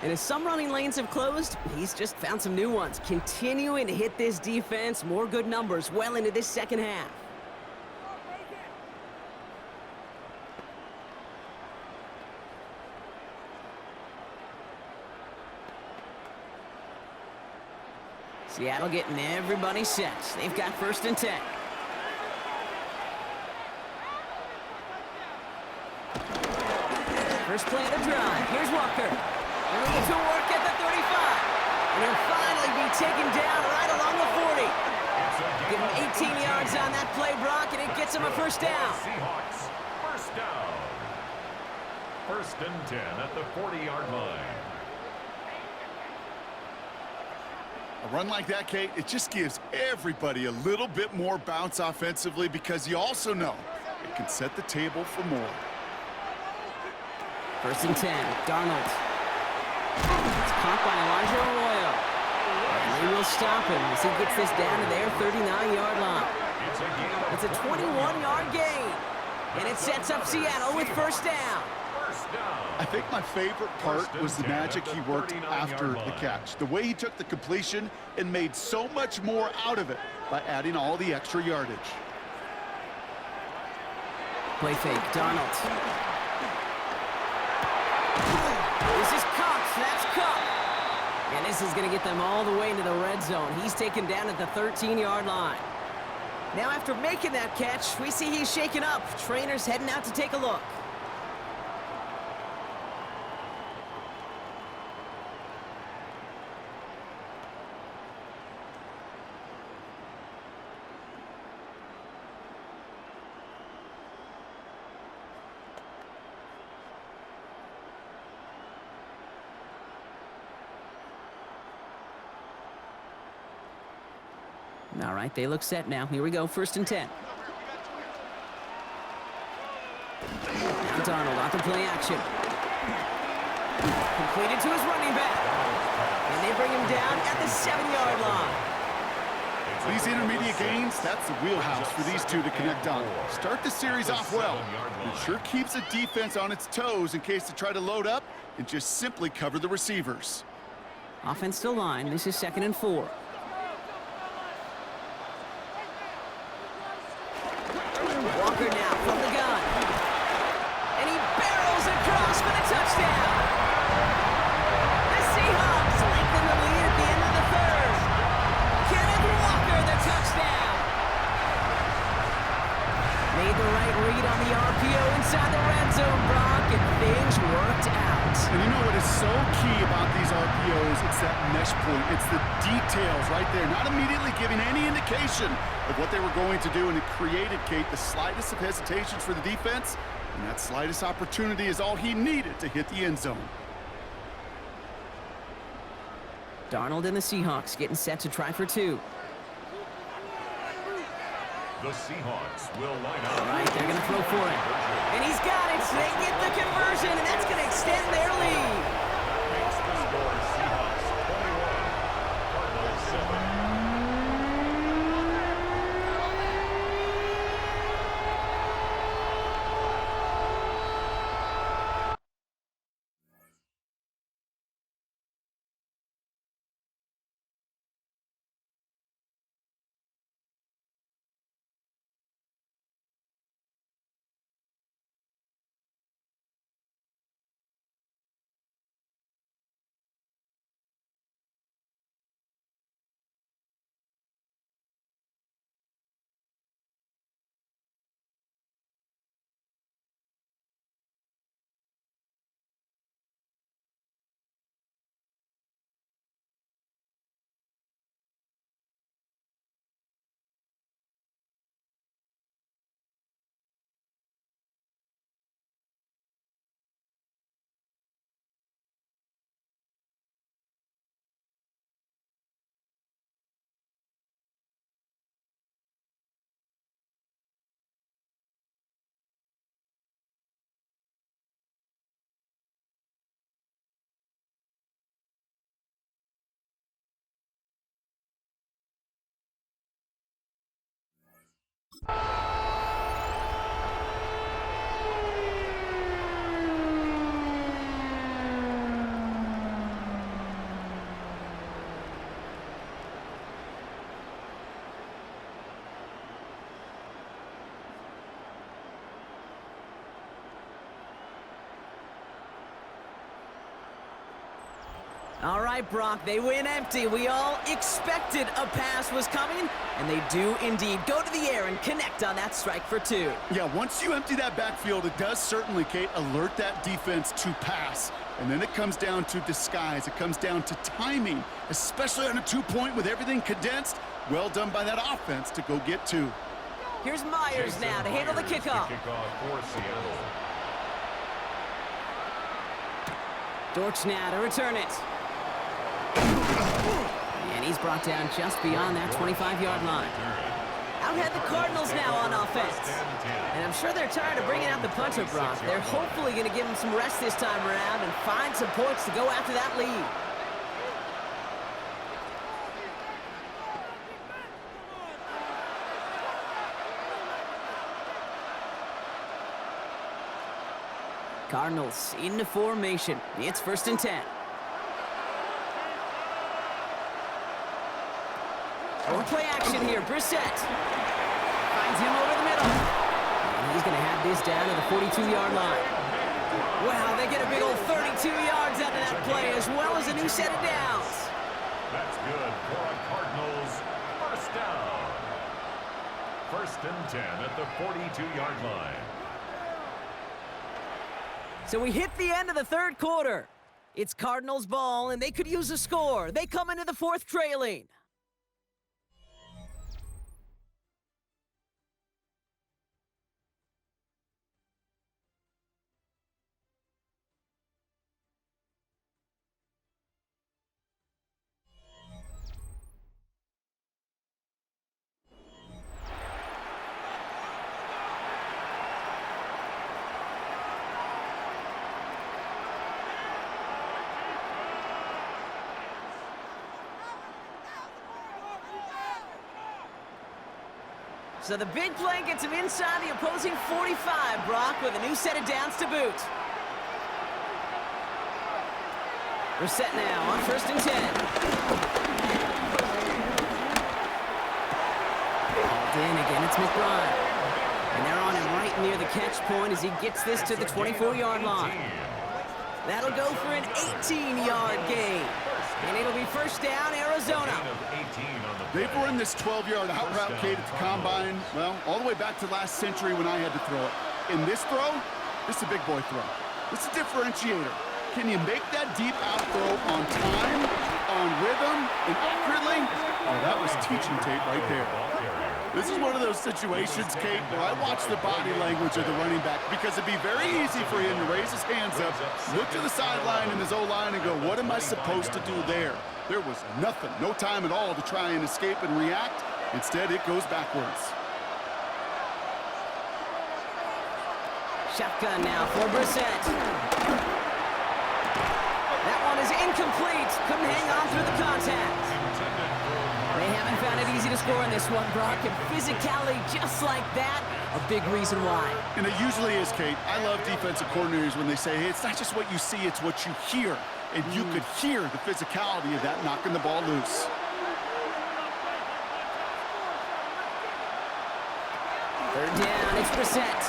And as some running lanes have closed, he's just found some new ones. Continuing to hit this defense, more good numbers well into this second half. Seattle getting everybody set. They've got first and 10. First play of the drive. Here's Walker. Moving to work at the 35. And he'll finally be taken down right along the 40. Give him 18 yards on that play, Brock, and it gets him a first down. Seahawks, first down. First and 10 at the 40-yard line. A run like that, Kate, it just gives everybody a little bit more bounce offensively because you also know it can set the table for more. First and 10, Darnold. It's caught by Elijah Arroyo. And they will stop him as he gets this down to their 39-yard line. It's a 21-yard gain. And it sets up Seattle with first down. I think my favorite part was the magic he worked after the catch. The way he took the completion and made so much more out of it by adding all the extra yardage. Play fake, Darnold. This is Cox, that's Cox. And this is going to get them all the way into the red zone. He's taken down at the 13-yard line. Now after making that catch, we see he's shaken up. Trainer's heading out to take a look. All right, they look set now. Here we go, first and 10. Now Darnold off the play action. Completed to his running back. And they bring him down at the 7-yard line. These intermediate gains, that's the wheelhouse for these two to connect on. Start the series off well. It sure keeps the defense on its toes in case they try to load up and just simply cover the receivers. Offense to line. This is second and 4. key about these RPOs. It's that mesh point. It's the details right there, not immediately giving any indication of what they were going to do, and it created, Kate, the slightest of hesitations for the defense, and that slightest opportunity is all he needed to hit the end zone. Darnold and the Seahawks getting set to try for two. The Seahawks will line up. All right, they're going to throw for it. And he's got it. They get the conversion, and that's going to extend their lead. Makes the score Seahawks 21, Cardinals 7. All right, Brock, they win empty. We all expected a pass was coming, and they do indeed go to the air and connect on that strike for two. Yeah, once you empty that backfield, it does certainly, Kate, alert that defense to pass. And then it comes down to disguise. It comes down to timing, especially on a two-point with everything condensed. Well done by that offense to go get two. Here's Myers now to handle the kickoff. For Seattle. Dortch now to return it. And he's brought down just beyond that 25-yard line. Out head the Cardinals now on offense. And I'm sure they're tired of bringing out the punter, Brock. They're hopefully going to give him some rest this time around and find some points to go after that lead. Cardinals into formation. It's 1st and 10. Or play action here. Brissett finds him over the middle. And he's going to have this down to the 42-yard line. Wow, they get a big old 32 yards out of that play, as well as a new set of downs. That's good for a Cardinals first down. 1st and 10 at the 42-yard line. So we hit the end of the third quarter. It's Cardinals ball, and they could use a score. They come into the fourth trailing. So the big play gets him inside the opposing 45, Brock, with a new set of downs to boot. We're set now on 1st and 10. Called in again, it's McBride. And they're on him right near the catch point as he gets this to the 24-yard line. That'll go for an 18-yard gain. And it'll be 1st down, Arizona. They've run this 12-yard out route, Kate, at the combine, well, all the way back to last century when I had to throw it. In this throw, this is a big boy throw. This is a differentiator. Can you make that deep out throw on time, on rhythm, and accurately? Oh, that was teaching tape right there. This is one of those situations, Kate, where I watch the body language of the running back because it'd be very easy for him to raise his hands up, look to the sideline in his O-line and go, what am I supposed to do there? There was nothing, no time at all to try and escape and react. Instead, it goes backwards. Shotgun now for Brissett. That one is incomplete. Couldn't hang on through the contact. They haven't found it easy to score in this one, Brock, and physicality just like that, a big reason why. And it usually is, Kate. I love defensive coordinators when they say, hey, it's not just what you see, it's what you hear. And you could hear the physicality of that knocking the ball loose. Third down, it's Brissett.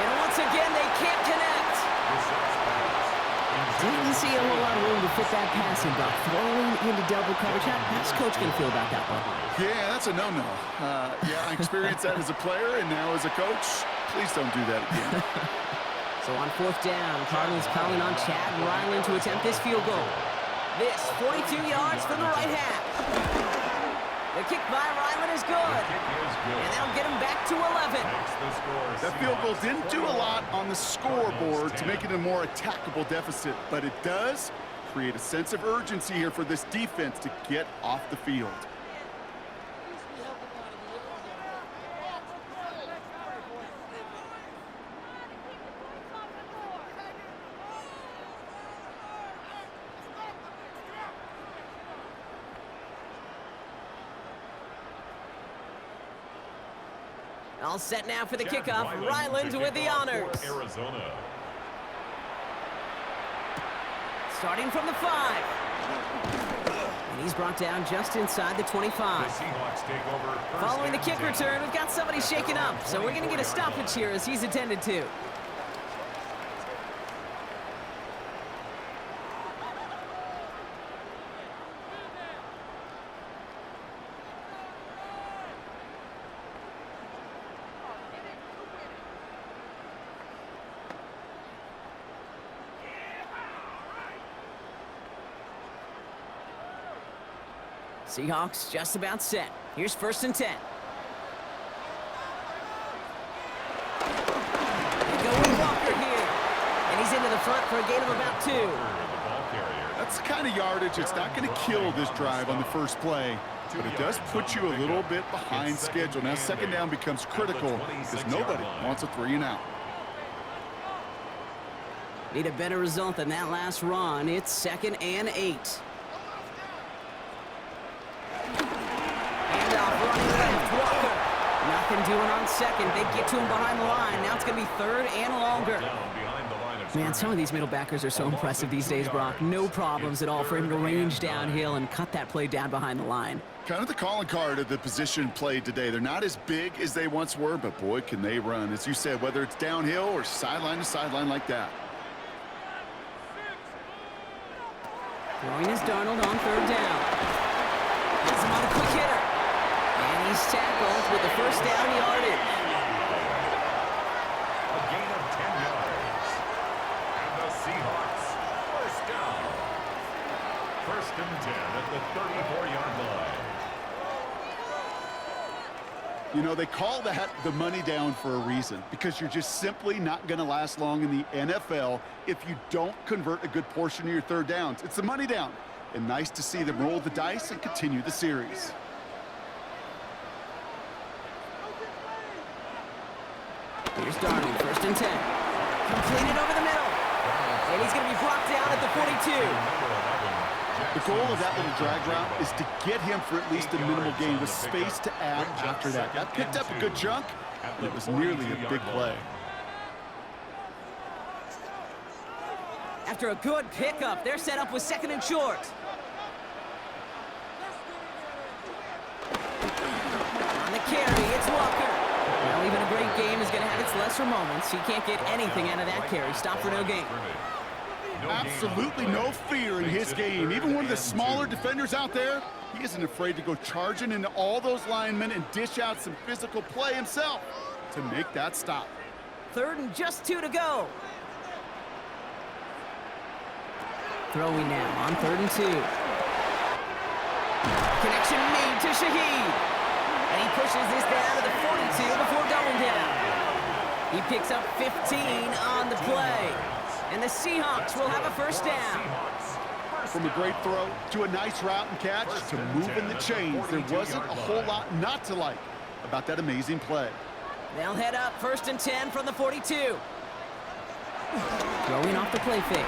And once again, they can't connect. Didn't see a whole lot of room to fit that passing, but throwing into double coverage. How's Coach going to feel about that one? Yeah, that's a no-no. Yeah, I experienced that as a player and now as a coach. Please don't do that again. So on fourth down, Cardinals calling on Chad Ryland to attempt this field goal. This, 42 yards from the right half. The kick by Ryland is good. And that'll get him back to 11. That field goal didn't do a lot on the scoreboard to make it a more attackable deficit, but it does create a sense of urgency here for this defense to get off the field. All set now for the kickoff. Ryland with the honors. Arizona. Starting from the 5. And he's brought down just inside the 25. The Seahawks take over. Following the kick return, we've got somebody shaken up, so we're going to get a stoppage here as he's attended to. Seahawks just about set. Here's 1st and 10. They go with Walker here. And he's into the front for a gain of about 2. That's the kind of yardage it's not going to kill this drive on the first play, but it does put you a little bit behind schedule. Now, second down becomes critical because nobody wants a 3-and-out. Need a better result than that last run. It's 2nd and 8. Nothing doing on second. They get to him behind the line. Now it's going to be 3rd and longer. Man, some of these middle backers are so impressive these days, Brock. No problems at all for him to range downhill and cut that play down behind the line. Kind of the calling card of the position played today. They're not as big as they once were, but boy, can they run. As you said, whether it's downhill or sideline to sideline like that. Throwing is Darnold on 3rd down. Gets him on a quick hitter. And he's tackled with the 1st down yardage. A gain of 10 yards. And the Seahawks, 1st down. 1st and 10 at the 34-yard line. You know, they call that the money down for a reason, because you're just simply not going to last long in the NFL if you don't convert a good portion of your 3rd downs. It's the money down. And nice to see them roll the dice and continue the series. Here's Darnold, 1st and 10. Completed over the middle. And he's going to be brought down at the 42. The goal of that little drag route is to get him for at least a minimal gain with space to add after that. That picked up a good chunk, and it was nearly a big play. After a good pickup, they're set up with 2nd and short. On the carry, it's Walker. Well, even a great game is going to have its lesser moments. He can't get anything out of that carry. Stop for no gain. Absolutely no fear in his game. Even one of the smaller defenders out there, he isn't afraid to go charging into all those linemen and dish out some physical play himself to make that stop. 3rd and just 2 to go. Throwing now on 3rd and 2. Connection made to Shaheed. And he pushes this down to the 42 before going down. He picks up 15 on the play. And the Seahawks will have a first down. From a great throw to a nice route and catch to moving the chains, there wasn't a whole lot not to like about that amazing play. They'll head up 1st and 10 from the 42. Throwing off the play fake.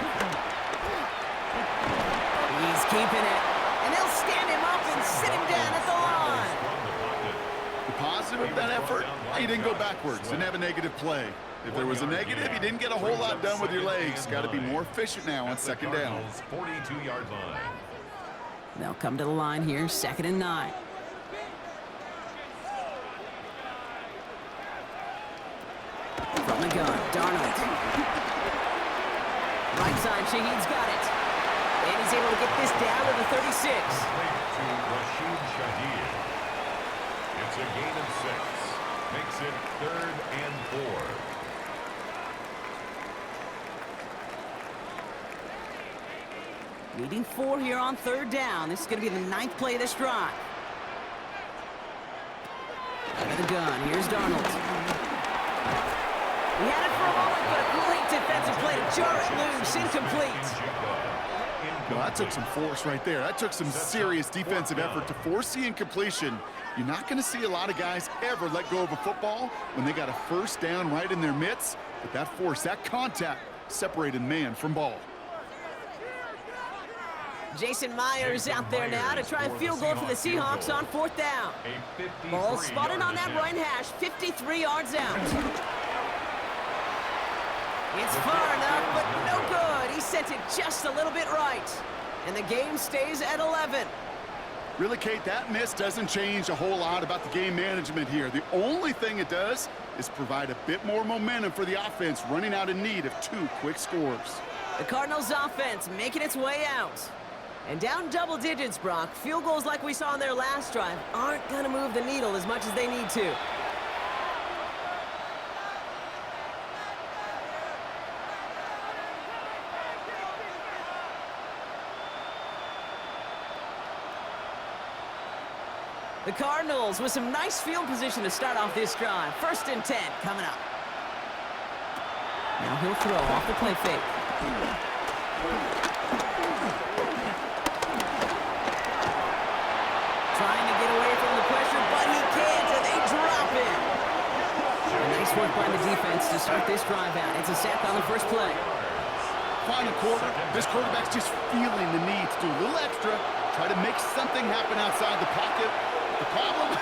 He's keeping it. And they'll stand him up and sit him down at the line. The positive of that effort, he didn't go backwards, didn't have a negative play. If there was a negative, you didn't get a whole lot done with your legs. Got to be more efficient now on 2nd down. 42-yard line. They'll come to the line here, 2nd and 9. From the gun, Darnold. Right side, Shaheed's got it. And he's able to get this down to the 36. To Rashid Shaheed. It's a gain of 6. Makes it 3rd and 4. Needing 4 here on 3rd down. This is going to be the 9th play of this drive. Out of the gun, here's Darnold. He had it for a moment, but a great defensive play to jar it loose, incomplete. Well, that took some force right there. That took some serious defensive effort to force the incompletion. You're not going to see a lot of guys ever let go of a football when they got a 1st down right in their midst. But that force, that contact, separated man from ball. Jason Myers out there now to try a field goal for the Seahawks on 4th down. Ball spotted on that right hash, 53 yards out. It's far enough, but no good. He sent it just a little bit right. And the game stays at 11. Really, Kate, that miss doesn't change a whole lot about the game management here. The only thing it does is provide a bit more momentum for the offense, running out in need of 2 quick scores. The Cardinals offense making its way out. And down double digits, Brock. Field goals like we saw in their last drive aren't going to move the needle as much as they need to. The Cardinals with some nice field position to start off this drive. 1st and 10 coming up. Now he'll throw off the play fake. Trying to get away from the pressure, but he can't, and they drop it. A nice work by the defense to start this drive out. It's a sack on the first play. Final quarter, this quarterback's just feeling the need to do a little extra, try to make something happen outside the pocket. The problem,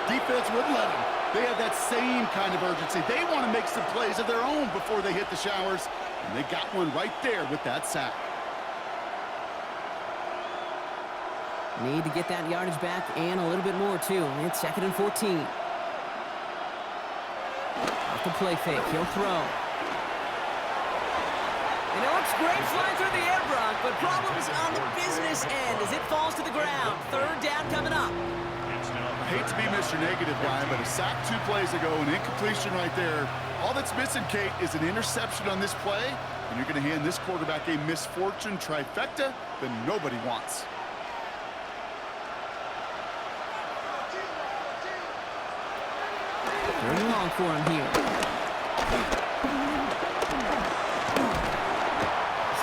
defense wouldn't let them. They have that same kind of urgency. They want to make some plays of their own before they hit the showers, and they got one right there with that sack. Need to get that yardage back and a little bit more, too. It's 2nd and 14. Off the play fake, he'll throw. And it looks great flying through the air, Brock, but problems on the business end as it falls to the ground. 3rd down coming up. I hate to be Mr. Negative guy, but a sack 2 plays ago, an incompletion right there. All that's missing, Kate, is an interception on this play, and you're going to hand this quarterback a misfortune trifecta that nobody wants. Very long for him here.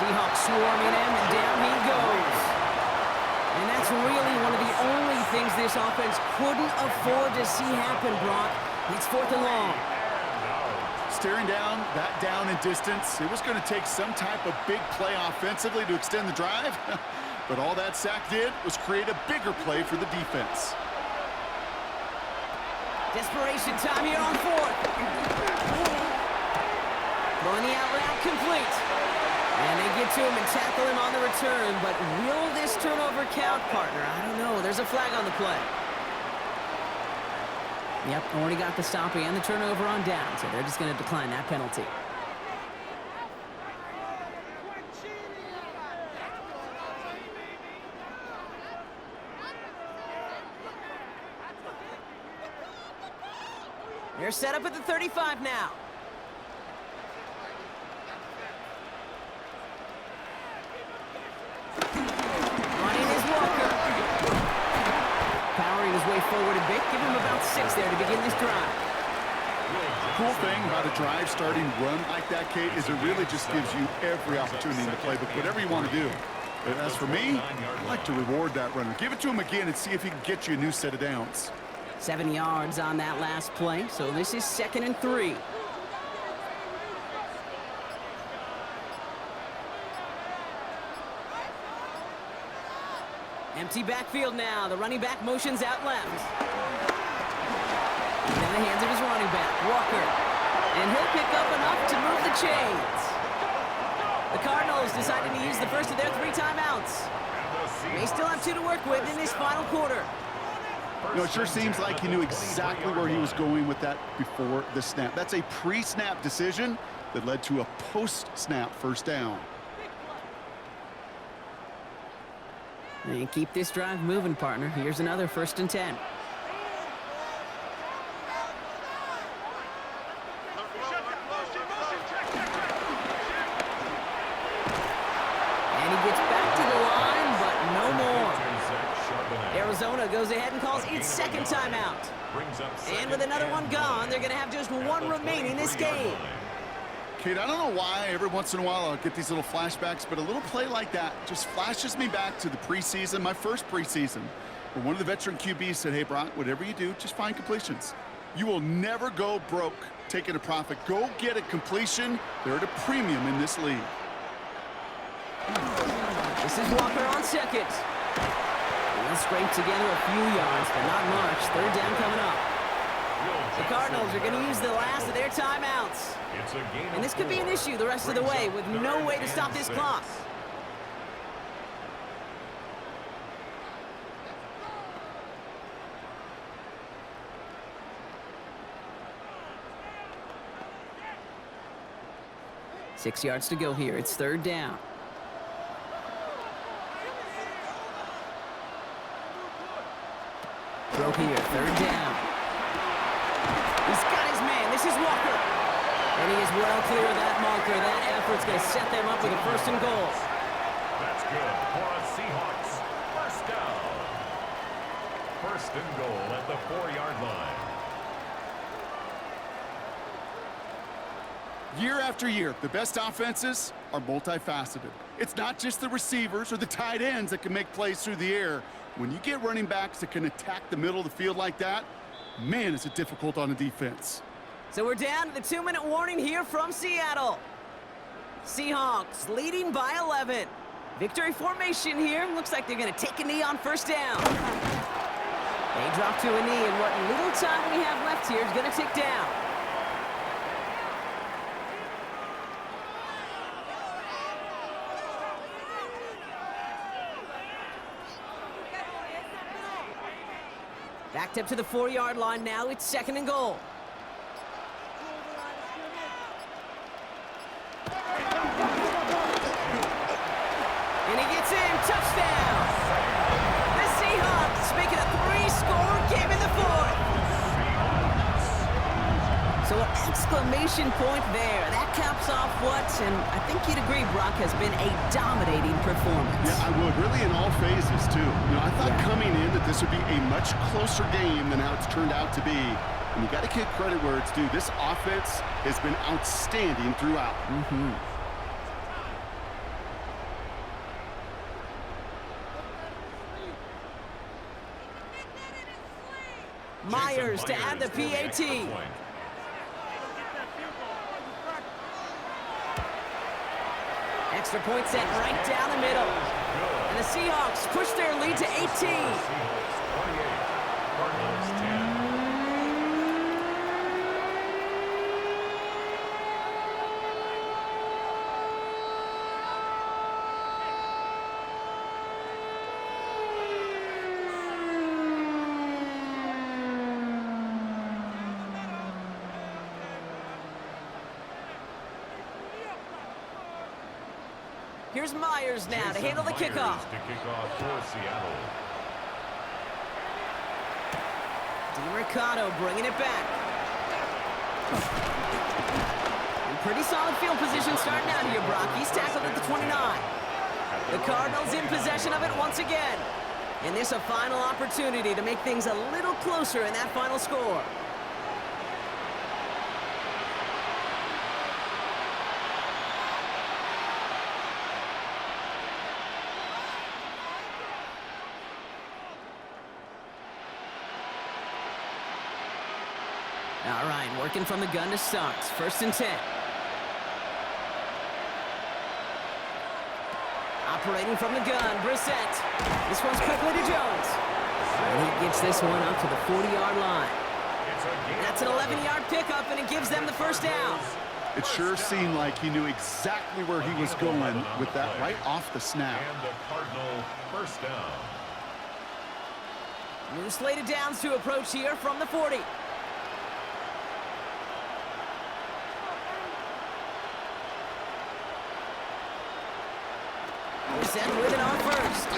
Seahawks swarming him, and down he goes. And that's really one of the only things this offense couldn't afford to see happen, Brock. It's 4th and long. Staring down, that down in distance, it was going to take some type of big play offensively to extend the drive. But all that sack did was create a bigger play for the defense. Desperation time here on 4th. Throwing the out route complete. And they get to him and tackle him on the return. But will this turnover count, partner? I don't know. There's a flag on the play. Yep, already got the stop and the turnover on down. So they're just going to decline that penalty. They're set up at the 35 now. forward a bit. Give him about 6 there to begin this drive. Cool thing about a drive starting run like that, Kate, is it really just gives you every opportunity in the playbook, whatever you want to do. But as for me, I like to reward that runner. Give it to him again and see if he can get you a new set of downs. 7 yards on that last play, so this is 2nd and 3. Empty backfield now. The running back motions out left. In the hands of his running back, Walker. And he'll pick up enough to move the chains. The Cardinals decided to use the first of their 3 timeouts. They still have 2 to work with in this final quarter. You know, it sure seems like he knew exactly where he was going with that before the snap. That's a pre-snap decision that led to a post-snap first down. And keep this drive moving, partner. Here's another 1st and 10. And he gets back to the line, but no more. Arizona goes ahead and calls its 2nd timeout. And with another one gone, they're going to have just 1 remaining this game. Kate, I don't know why every once in a while I'll get these little flashbacks, but a little play like that just flashes me back to the preseason, my first preseason, where one of the veteran QBs said, hey, Brock, whatever you do, just find completions. You will never go broke taking a profit. Go get a completion. They're at a premium in this league. This is Walker on 2nd. He'll scrape together a few yards, but not much. 3rd down coming up. The Cardinals are going to use the last of their timeouts. And this could be an issue the rest of the way with no way to stop this clock. Six yards to go here. It's 3rd down. Throw here, 3rd down. He's got his man. This is Walker. And he is well clear of that marker. That effort's going to set them up with a 1st and goal. That's good for a Seahawks. 1st down. 1st and goal at the 4-yard line. Year after year, the best offenses are multifaceted. It's not just the receivers or the tight ends that can make plays through the air. When you get running backs that can attack the middle of the field like that, man, is it difficult on a defense. So we're down to the 2-minute warning here from Seattle. Seahawks leading by 11. Victory formation here. Looks like they're going to take a knee on 1st down. They drop to a knee, and what little time we have left here is going to tick down. Backed up to the 4-yard line now. It's 2nd and goal. And he gets in. Touchdown. The Seahawks making a 3-score game in the 4th. So an exclamation point there. That caps off what, and I think you'd agree, Brock, has been a dominating performance. Yeah, I would. Really in all phases, too. You know, I thought coming in that this would be a much closer game than how it's turned out to be. And you got to give credit where it's due. This offense has been outstanding throughout. Myers to add the PAT. Extra point set right down the middle. And the Seahawks push their lead to 18. Cardinals 10. Here's Myers now to handle the kickoff. To kick off for Seattle. DeMarcado bringing it back. In pretty solid field position starting out here, Brock. He's tackled at the 29. The Cardinals in possession of it once again. And this a final opportunity to make things a little closer in that final score. All right, working from the gun to start. 1st and 10. Operating from the gun, Brissett. This one's quickly to Jones. And he gets this one up to the 40-yard line. That's an 11-yard pickup, and it gives them the first down. It sure seemed like he knew exactly where he was going with that right off the snap. And the Cardinal first down. New slated downs to approach here from the 40. Set with it on first.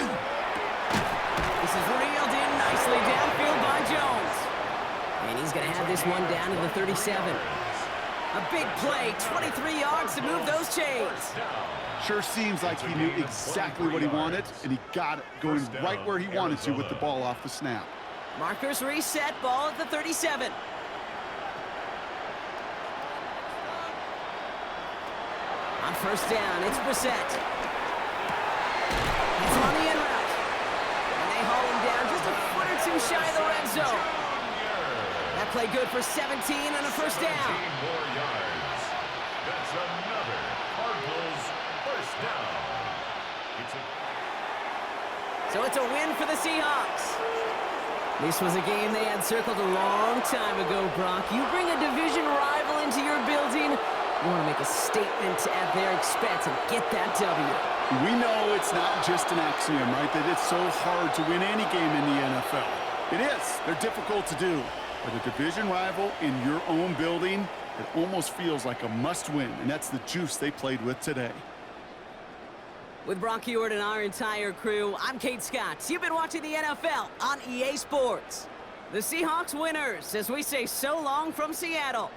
This is reeled in nicely downfield by Jones. And he's going to have this one down to the 37. A big play, 23 yards to move those chains. Sure seems like he knew exactly what he wanted, and he got it going right where he wanted to with the ball off the snap. Markers reset, ball at the 37. On first down, it's Brissett. It's on the in route. And they haul him down just a foot or two shy of the red zone. That play good for 17 and a first down. 17 more yards. That's another Cardinals first down. So it's a win for the Seahawks. This was a game they had circled a long time ago, Brock. You bring a division rival into your building, you want to make a statement at their expense and get that W. We know it's not just an axiom, right, that it's so hard to win any game in the NFL. It is. They're difficult to do. But a division rival in your own building, it almost feels like a must-win, and that's the juice they played with today. With Brock Huard and our entire crew, I'm Kate Scott. You've been watching the NFL on EA Sports. The Seahawks winners, as we say so long from Seattle.